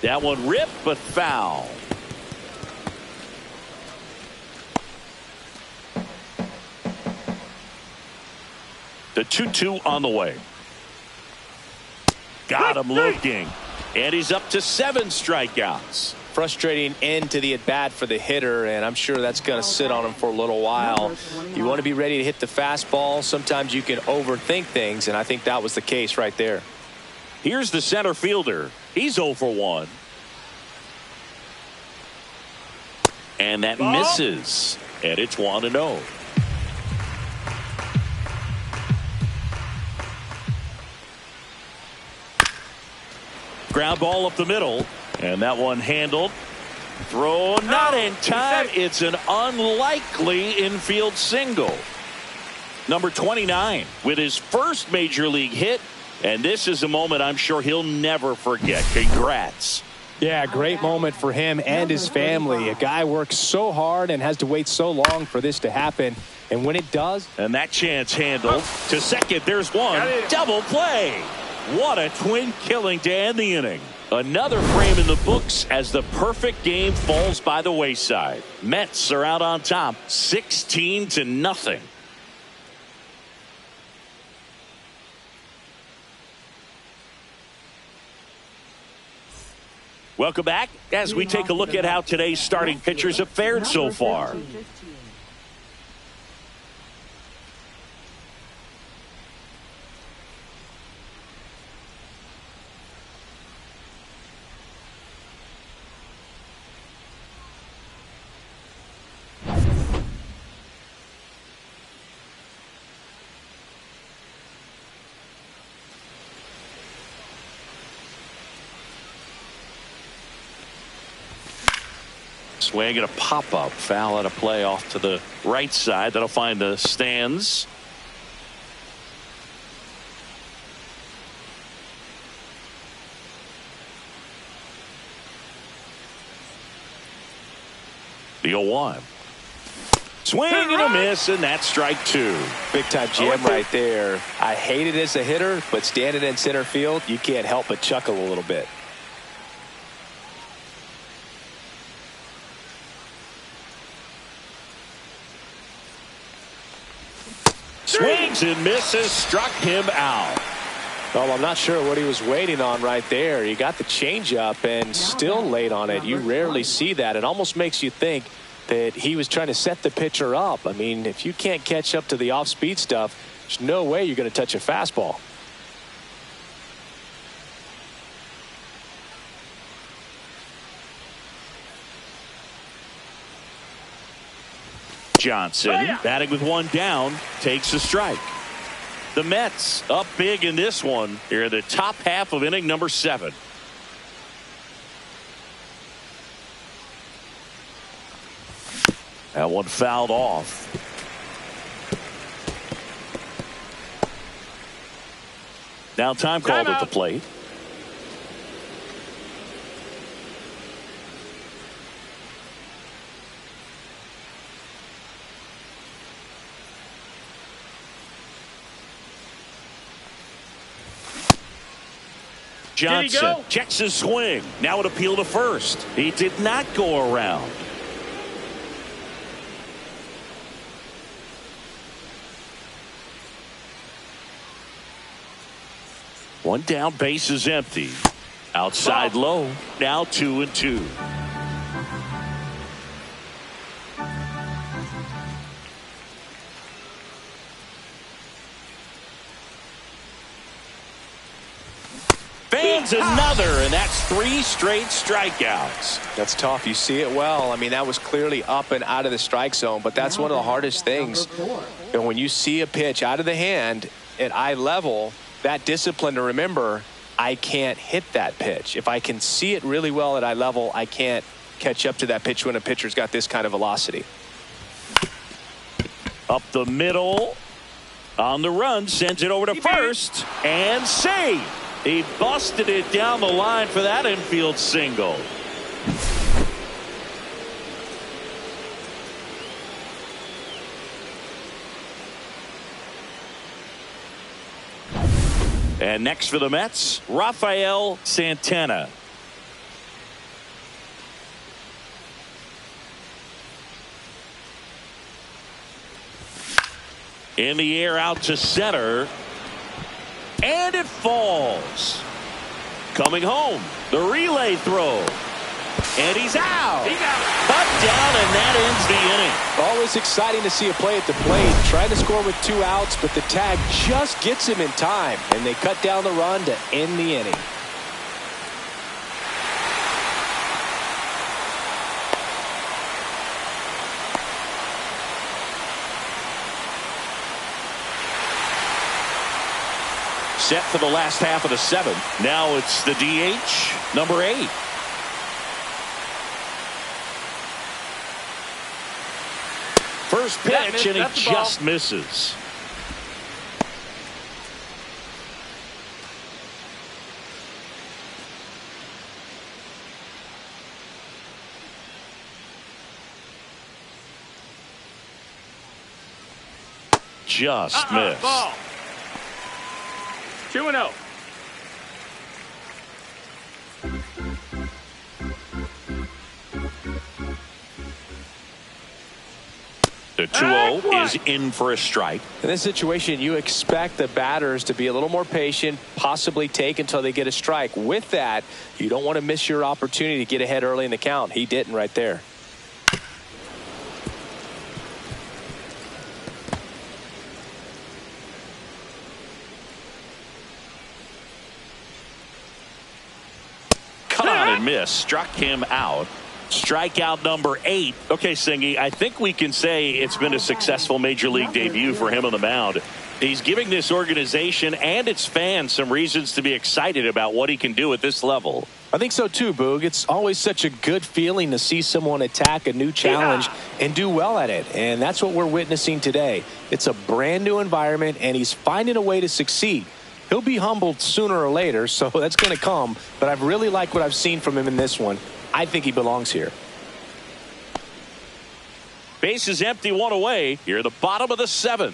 That one ripped, but foul. The 2-2 on the way. Got him looking. And he's up to 7 strikeouts. Frustrating end to the at-bat for the hitter, and I'm sure that's going to sit on him for a little while. You want to be ready to hit the fastball. Sometimes you can overthink things, and I think that was the case right there. Here's the center fielder. He's 0 for 1. And that misses. And it's 1-0. Ground ball up the middle. And that one handled. Throw not in time. It's an unlikely infield single. Number 29 with his first major league hit. And this is a moment I'm sure he'll never forget. Congrats. Yeah, great moment for him and his family. A guy works so hard and has to wait so long for this to happen. And when it does. And that chance handled to second. There's one. Double play. What a twin killing to end the inning. Another frame in the books as the perfect game falls by the wayside. Mets are out on top 16-0. Welcome back as we take a look at how today's starting pitchers have fared so far. Swing and a pop-up. Foul at a play off to the right side. That'll find the stands. The 0-1. Swing and a miss, and that's strike 2. Big time jam right there. I hate it as a hitter, but standing in center field, you can't help but chuckle a little bit. Swings and misses, struck him out. Well, I'm not sure what he was waiting on right there. He got the changeup and still late on it. You rarely see that. It almost makes you think that he was trying to set the pitcher up. I mean, if you can't catch up to the off-speed stuff, there's no way you're going to touch a fastball. Johnson batting with one down takes a strike. The Mets up big in this one here in the top half of inning number 7. That one fouled off. Now time called at the plate. Johnson checks his swing. Now an appeal to first. He did not go around. One down, base is empty. Outside low. Now 2-2. Another, and that's 3 straight strikeouts. That's tough. You see it well. I mean, that was clearly up and out of the strike zone, but that's one of the hardest things. And when you see a pitch out of the hand at eye level, that discipline to remember, I can't hit that pitch. If I can see it really well at eye level, I can't catch up to that pitch when a pitcher's got this kind of velocity. Up the middle, on the run, sends it over to first, and save. He busted it down the line for that infield single. And next for the Mets, Rafael Santana. In the air out to center. And it falls. Coming home. The relay throw. And he's out. Cut down, and that ends the inning. Always exciting to see a play at the plate. Trying to score with 2 outs, but the tag just gets him in time. And they cut down the run to end the inning. Set for the last half of the 7th. Now it's the DH, number 8. First pitch, and he just misses. Just missed. Ball. 2-0. The 2-0 is in for a strike. In this situation, you expect the batters to be a little more patient, possibly take until they get a strike. With that, you don't want to miss your opportunity to get ahead early in the count. He didn't right there. And miss, struck him out. Strikeout number 8. Okay, Singy, I think we can say it's been a successful major league debut for him on the mound. He's giving this organization and its fans some reasons to be excited about what he can do at this level. I think so too, Boog. It's always such a good feeling to see someone attack a new challenge and do well at it. And that's what we're witnessing today. It's a brand new environment, and he's finding a way to succeed. He'll be humbled sooner or later, so that's going to come. But I've really liked what I've seen from him in this one. I think he belongs here. Base is empty, 1 away. Here at the bottom of the 7th.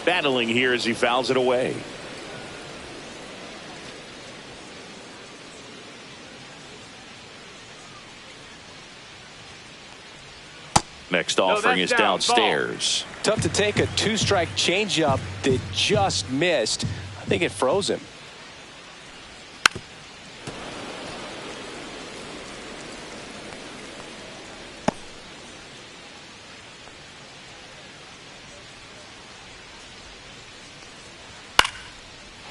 Battling here as he fouls it away. Next offering is downstairs. Tough to take a two-strike changeup that just missed. I think it froze him.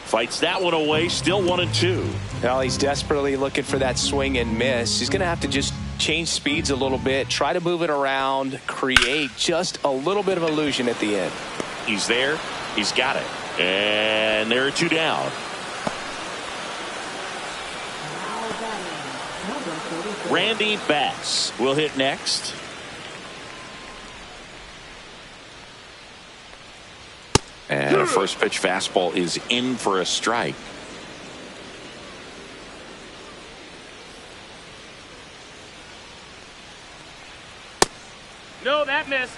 Fights that one away, still 1-2. Well, he's desperately looking for that swing and miss. He's going to have to just change speeds a little bit, try to move it around, create just a little bit of illusion at the end. He's there. He's got it. And there are 2 down. Randy Bass will hit next. And a first pitch fastball is in for a strike. No, that missed.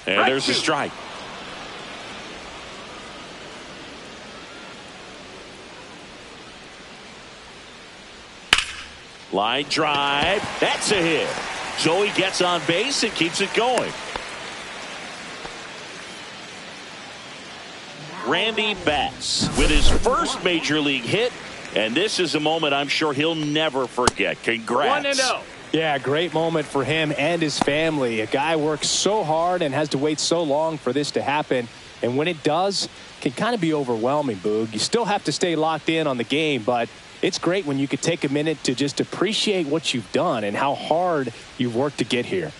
And there's a strike. Line drive. That's a hit. Joey gets on base and keeps it going. Randy Bass with his first major league hit. And this is a moment I'm sure he'll never forget. Congrats. 1-0. Yeah, great moment for him and his family. A guy works so hard and has to wait so long for this to happen. And when it does, it can kind of be overwhelming, Boog. You still have to stay locked in on the game, but it's great when you could take a minute to just appreciate what you've done and how hard you've worked to get here.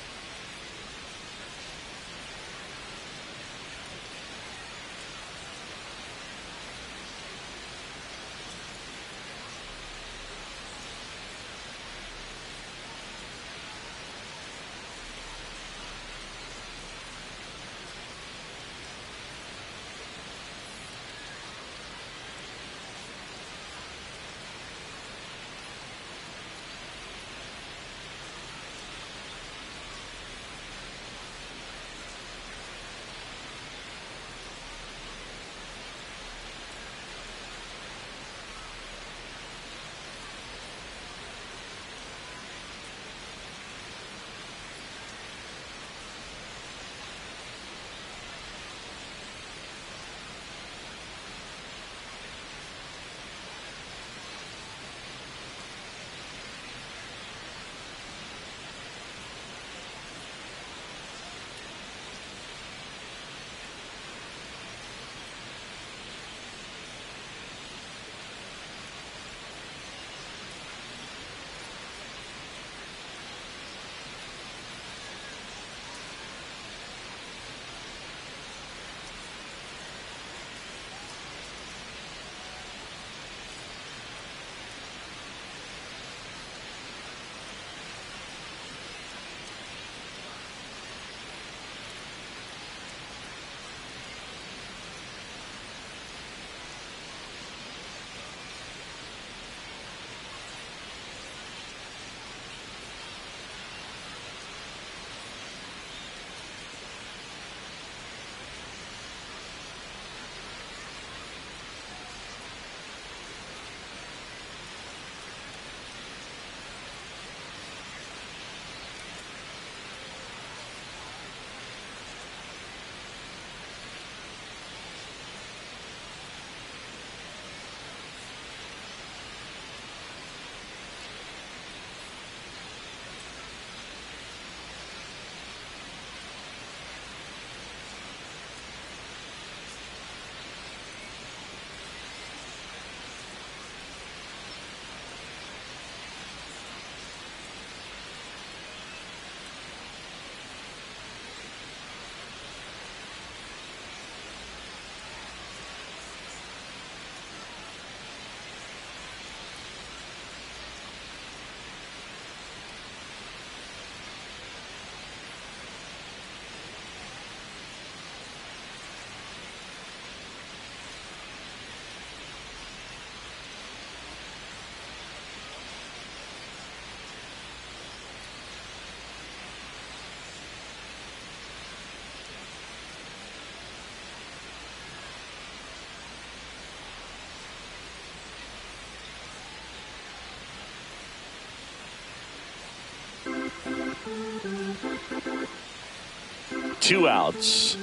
2 outs.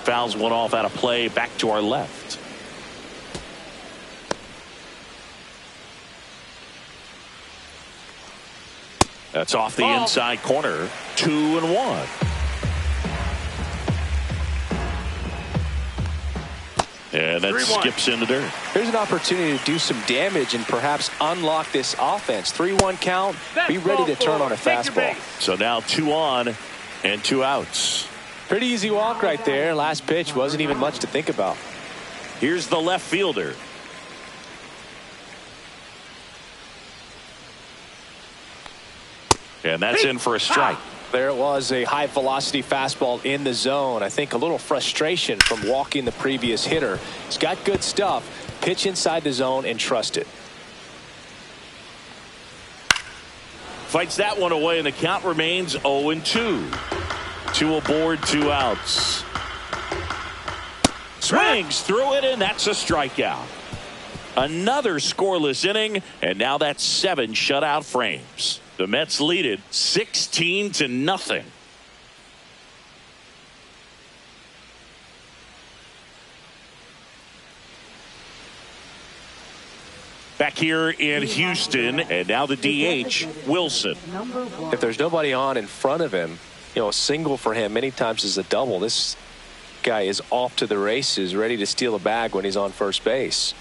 Fouls one off out of play. Back to our left. That's off the inside corner. 2-1. And that skips into dirt. Here's an opportunity to do some damage and perhaps unlock this offense. 3-1 count. Be ready to turn on a fastball. So now 2 on and 2 outs. Pretty easy walk right there. Last pitch wasn't even much to think about. Here's the left fielder. And that's in for a strike. There it was, a high velocity fastball in the zone. I think a little frustration from walking the previous hitter. He's got good stuff. Pitch inside the zone and trust it. Fights that one away, and the count remains 0-2. 2 aboard, 2 outs. Swings through it, and that's a strikeout. Another scoreless inning, and now that's 7 shutout frames. The Mets lead it 16-0. Back here in Houston, and now the DH, Wilson. If there's nobody on in front of him, you know, a single for him many times is a double. This guy is off to the races, ready to steal a bag when he's on first base.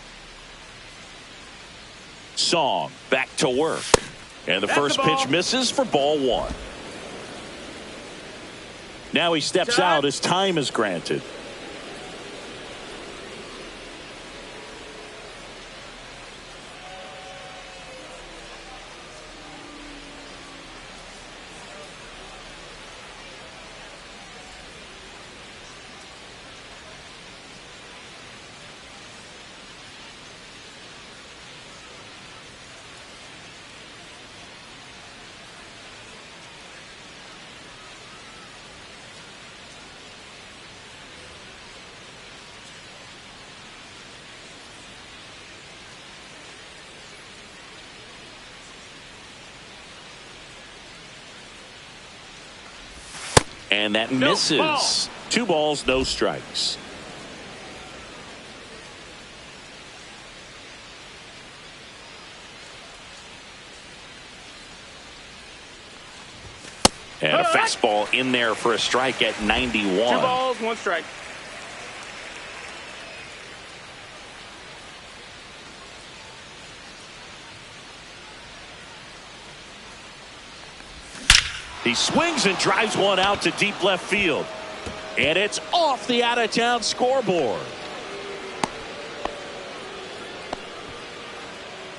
Song back to work. And the first pitch misses for ball 1. Now he steps out as time is granted. And that misses. 2 balls, no strikes. And a fastball in there for a strike at 91. 2 balls, 1 strike. He swings and drives one out to deep left field. And it's off the out-of-town scoreboard.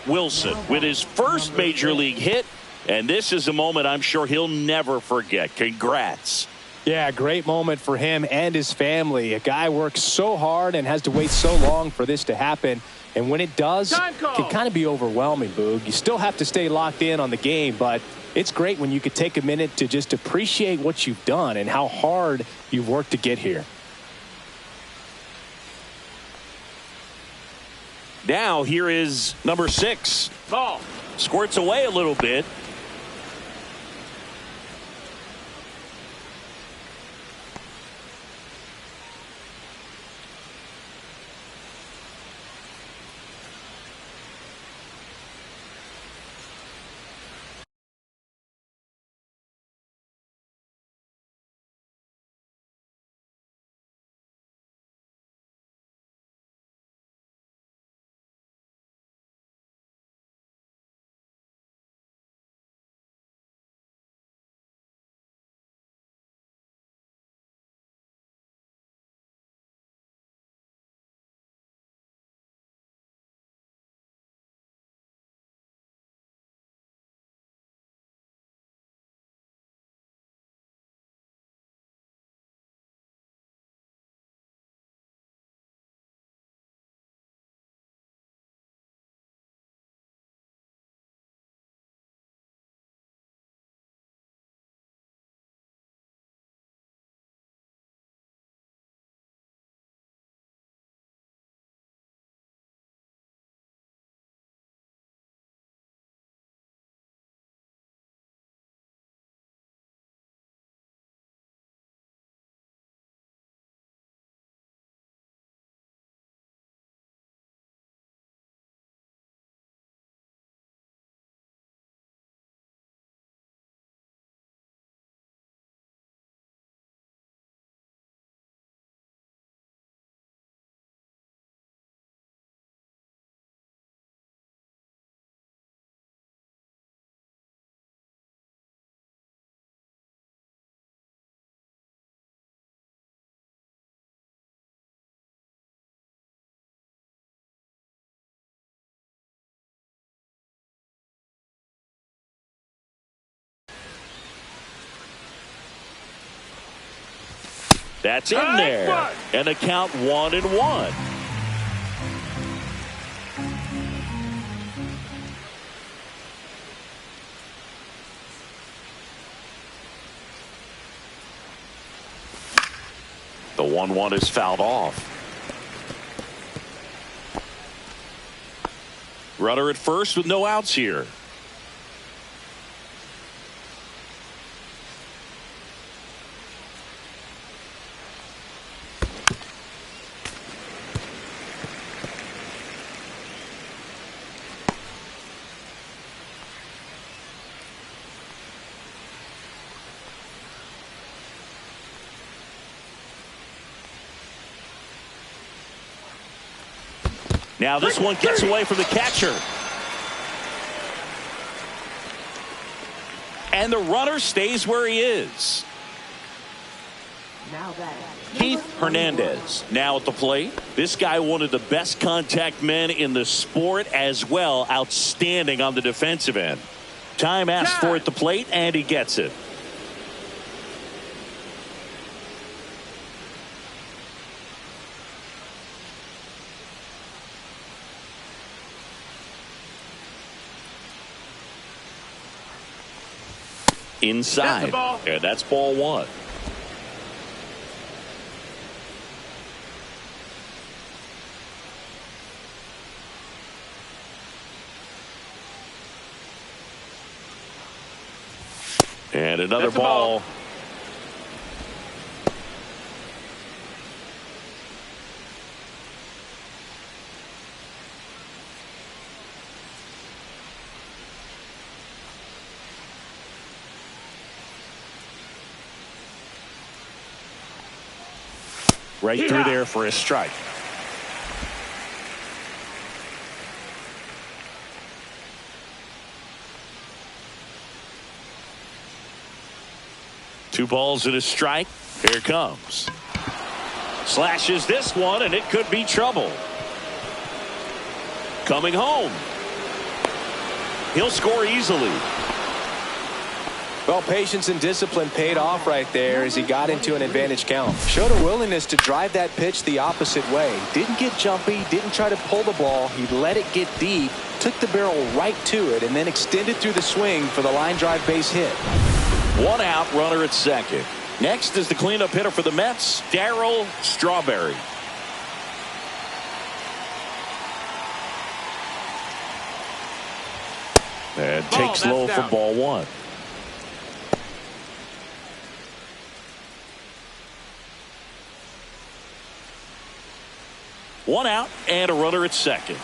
Wilson with his first major league hit. And this is a moment I'm sure he'll never forget. Congrats. Yeah, great moment for him and his family. A guy works so hard and has to wait so long for this to happen. And when it does, it can kind of be overwhelming, Boog. You still have to stay locked in on the game, but it's great when you could take a minute to just appreciate what you've done and how hard you've worked to get here. Now here is number 6. Ball. Squirts away a little bit. That's in there. And the count 1-1. The 1-1 is fouled off. Runner at first with no outs here. Now this one gets away from the catcher. And the runner stays where he is. Now that Keith Hernandez now at the plate. This guy, one of the best contact men in the sport as well. Outstanding on the defensive end. Time asked for at the plate, and he gets it. Inside, and that's ball one. And another ball. Right through there for a strike. Two balls and a strike. Here it comes. Slashes this one, and it could be trouble. Coming home. He'll score easily. Well, patience and discipline paid off right there as he got into an advantage count. Showed a willingness to drive that pitch the opposite way. Didn't get jumpy, didn't try to pull the ball. He let it get deep, took the barrel right to it, and then extended through the swing for the line drive base hit. One out, runner at second. Next is the cleanup hitter for the Mets, Darryl Strawberry. And takes low for ball one. One out and a runner at second.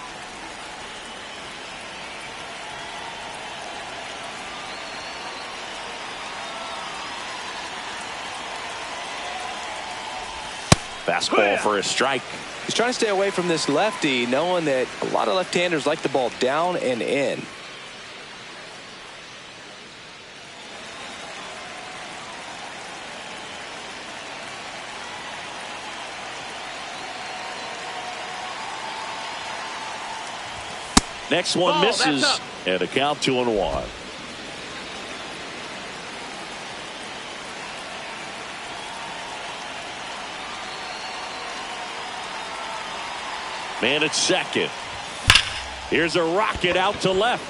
Fastball for a strike. He's trying to stay away from this lefty, knowing that a lot of left-handers like the ball down and in. Next one misses, and a count 2-1. Man at second. Here's a rocket out to left.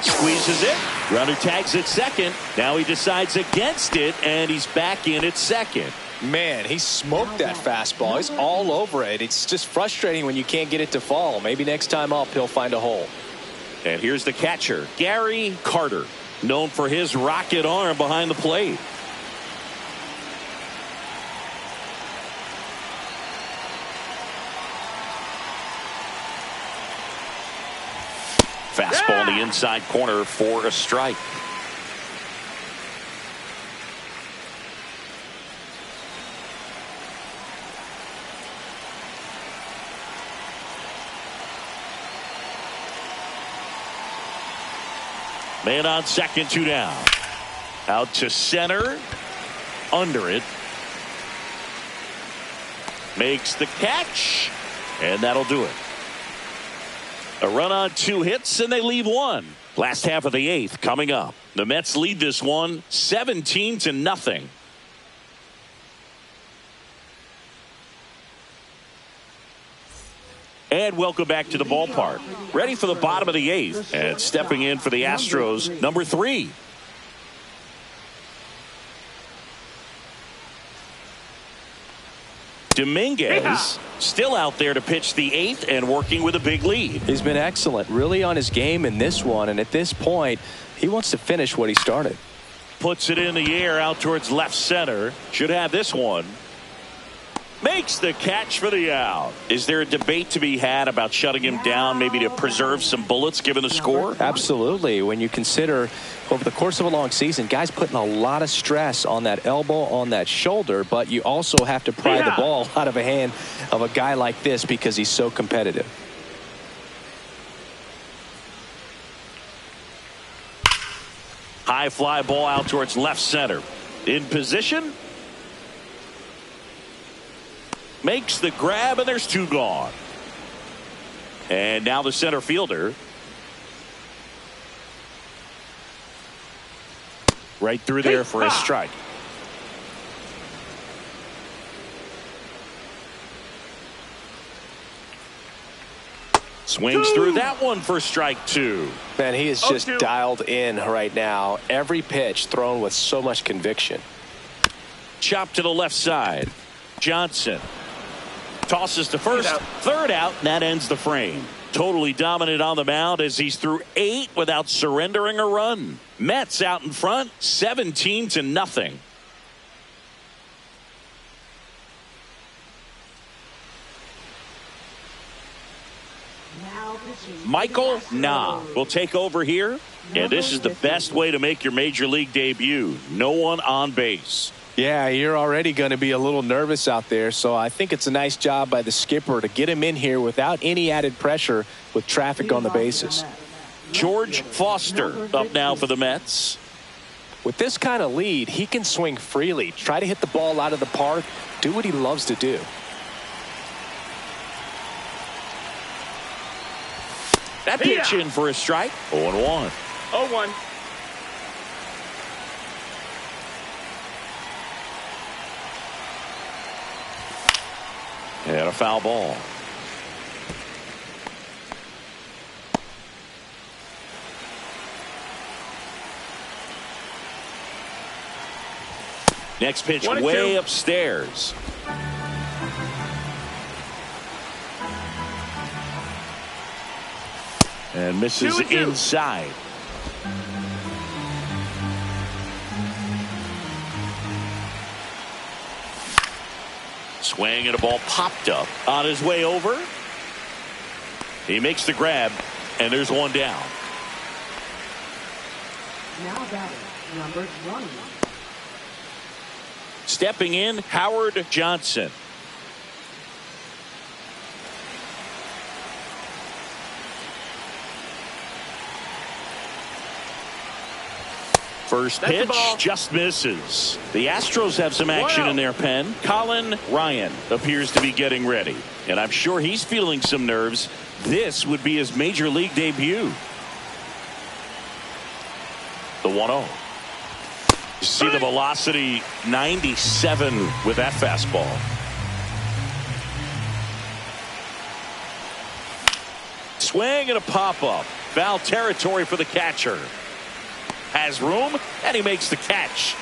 Squeezes it. Runner tags at second. Now he decides against it, and he's back in at second. Man, he smoked that fastball. He's all over it. It's just frustrating when you can't get it to fall. Maybe next time up he'll find a hole. And here's the catcher, Gary Carter, known for his rocket arm behind the plate. Fastball in the inside corner for a strike. Man on second, two down. Out to center. Under it. Makes the catch. And that'll do it. A run on two hits, and they leave one. Last half of the eighth coming up. The Mets lead this one 17-0. And welcome back to the ballpark. Ready for the bottom of the 8th. And stepping in for the Astros, number 3. Dominguez still out there to pitch the 8th and working with a big lead. He's been excellent, really on his game in this one. And at this point, he wants to finish what he started. Puts it in the air out towards left center. Should have this one. Makes the catch for the out. Is there a debate to be had about shutting him down, maybe to preserve some bullets given the score? Absolutely. When you consider over the course of a long season, guys putting a lot of stress on that elbow, on that shoulder, but you also have to pry the ball out of a hand of a guy like this because he's so competitive. High fly ball out towards left center. In position. Makes the grab, and there's 2 gone. And now the center fielder. Right through there for a strike. Swings through that one for strike 2. Man, he is just dialed in right now. Every pitch thrown with so much conviction. Chop to the left side. Johnson tosses to first, third out, and that ends the frame. Totally dominant on the mound as he's through 8 without surrendering a run. Mets out in front, 17-0. Michael Nah will take over here, and this is the best way to make your major league debut. No one on base. Yeah, you're already going to be a little nervous out there, so I think it's a nice job by the skipper to get him in here without any added pressure with traffic on the bases. George Foster up now for the Mets. With this kind of lead, he can swing freely, try to hit the ball out of the park, do what he loves to do. That pitch in for a strike. 0-1. 0-1. And a foul ball. Next pitch way upstairs. And misses inside. Swing and a ball popped up on his way over. He makes the grab, and there's 1 down. Now batting, number 20. Stepping in, Howard Johnson. First pitch just misses. The Astros have some action in their pen. Colin Ryan appears to be getting ready, and I'm sure he's feeling some nerves. This would be his major league debut. The 1-0. You see the velocity, 97 with that fastball. Swing and a pop-up. Foul territory for the catcher. Has room, and he makes the catch.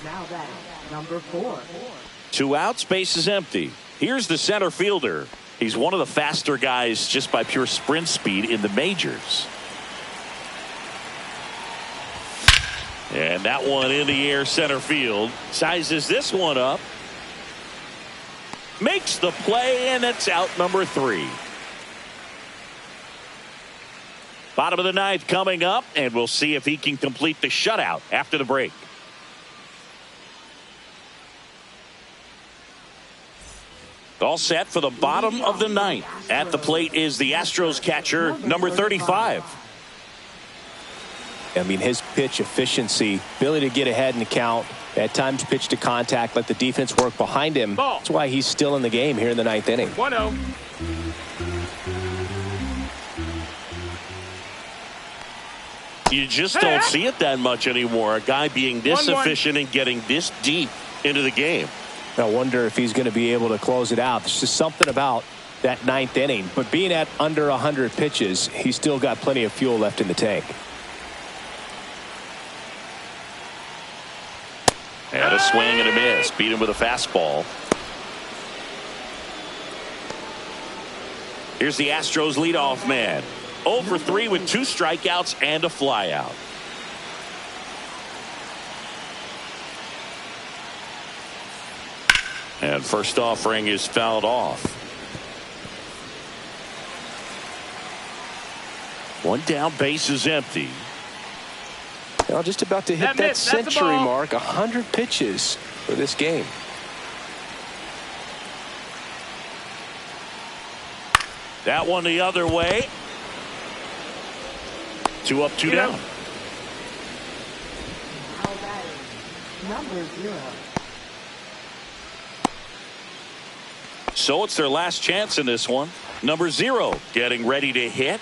Now batting, number 4. 2 outs, base is empty. Here's the center fielder. He's one of the faster guys just by pure sprint speed in the majors. And that one in the air center field. Sizes this one up. Makes the play, and it's out number 3. Bottom of the 9th coming up, and we'll see if he can complete the shutout after the break. All set for the bottom of the 9th. At the plate is the Astros catcher, number 35. I mean, his pitch efficiency, ability to get ahead in the count, at times pitch to contact, let the defense work behind him. That's why he's still in the game here in the 9th inning. 1-0. You just don't see it that much anymore. A guy being this efficient and getting this deep into the game. I wonder if he's going to be able to close it out. There's just something about that ninth inning. But being at under 100 pitches, he's still got plenty of fuel left in the tank. And a swing and a miss. Beat him with a fastball. Here's the Astros leadoff man. 0 for 3 with 2 strikeouts and a flyout. And first offering is fouled off. One down, base is empty. Well, just about to hit that century mark. 100 pitches for this game. That one the other way. 2 up, 2 down. Now batting, number 0. So it's their last chance in this one. Number 0 getting ready to hit.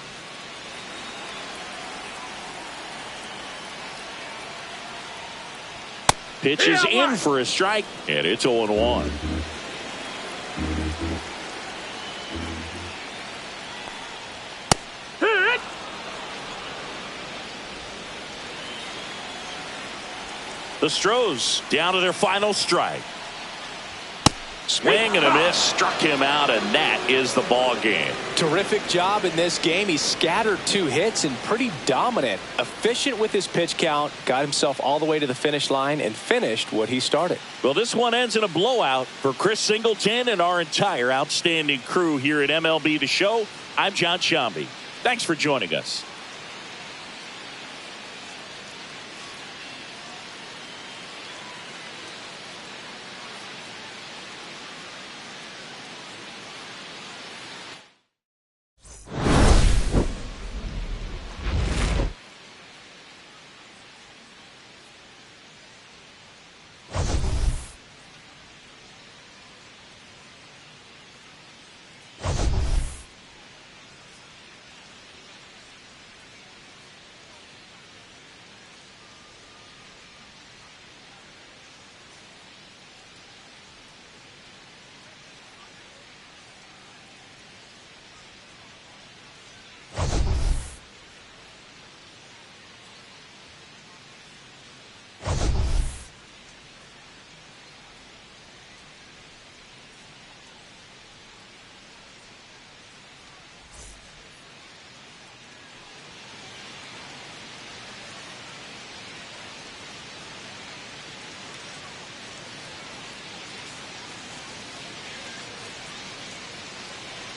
Pitch is in for a strike, and it's 0-1. The Stros down to their final strike. Swing and a miss, struck him out, and that is the ball game. Terrific job in this game. He scattered 2 hits and pretty dominant, efficient with his pitch count, got himself all the way to the finish line and finished what he started. Well, this one ends in a blowout for Chris Singleton and our entire outstanding crew here at MLB The Show. I'm John Shambi. Thanks for joining us.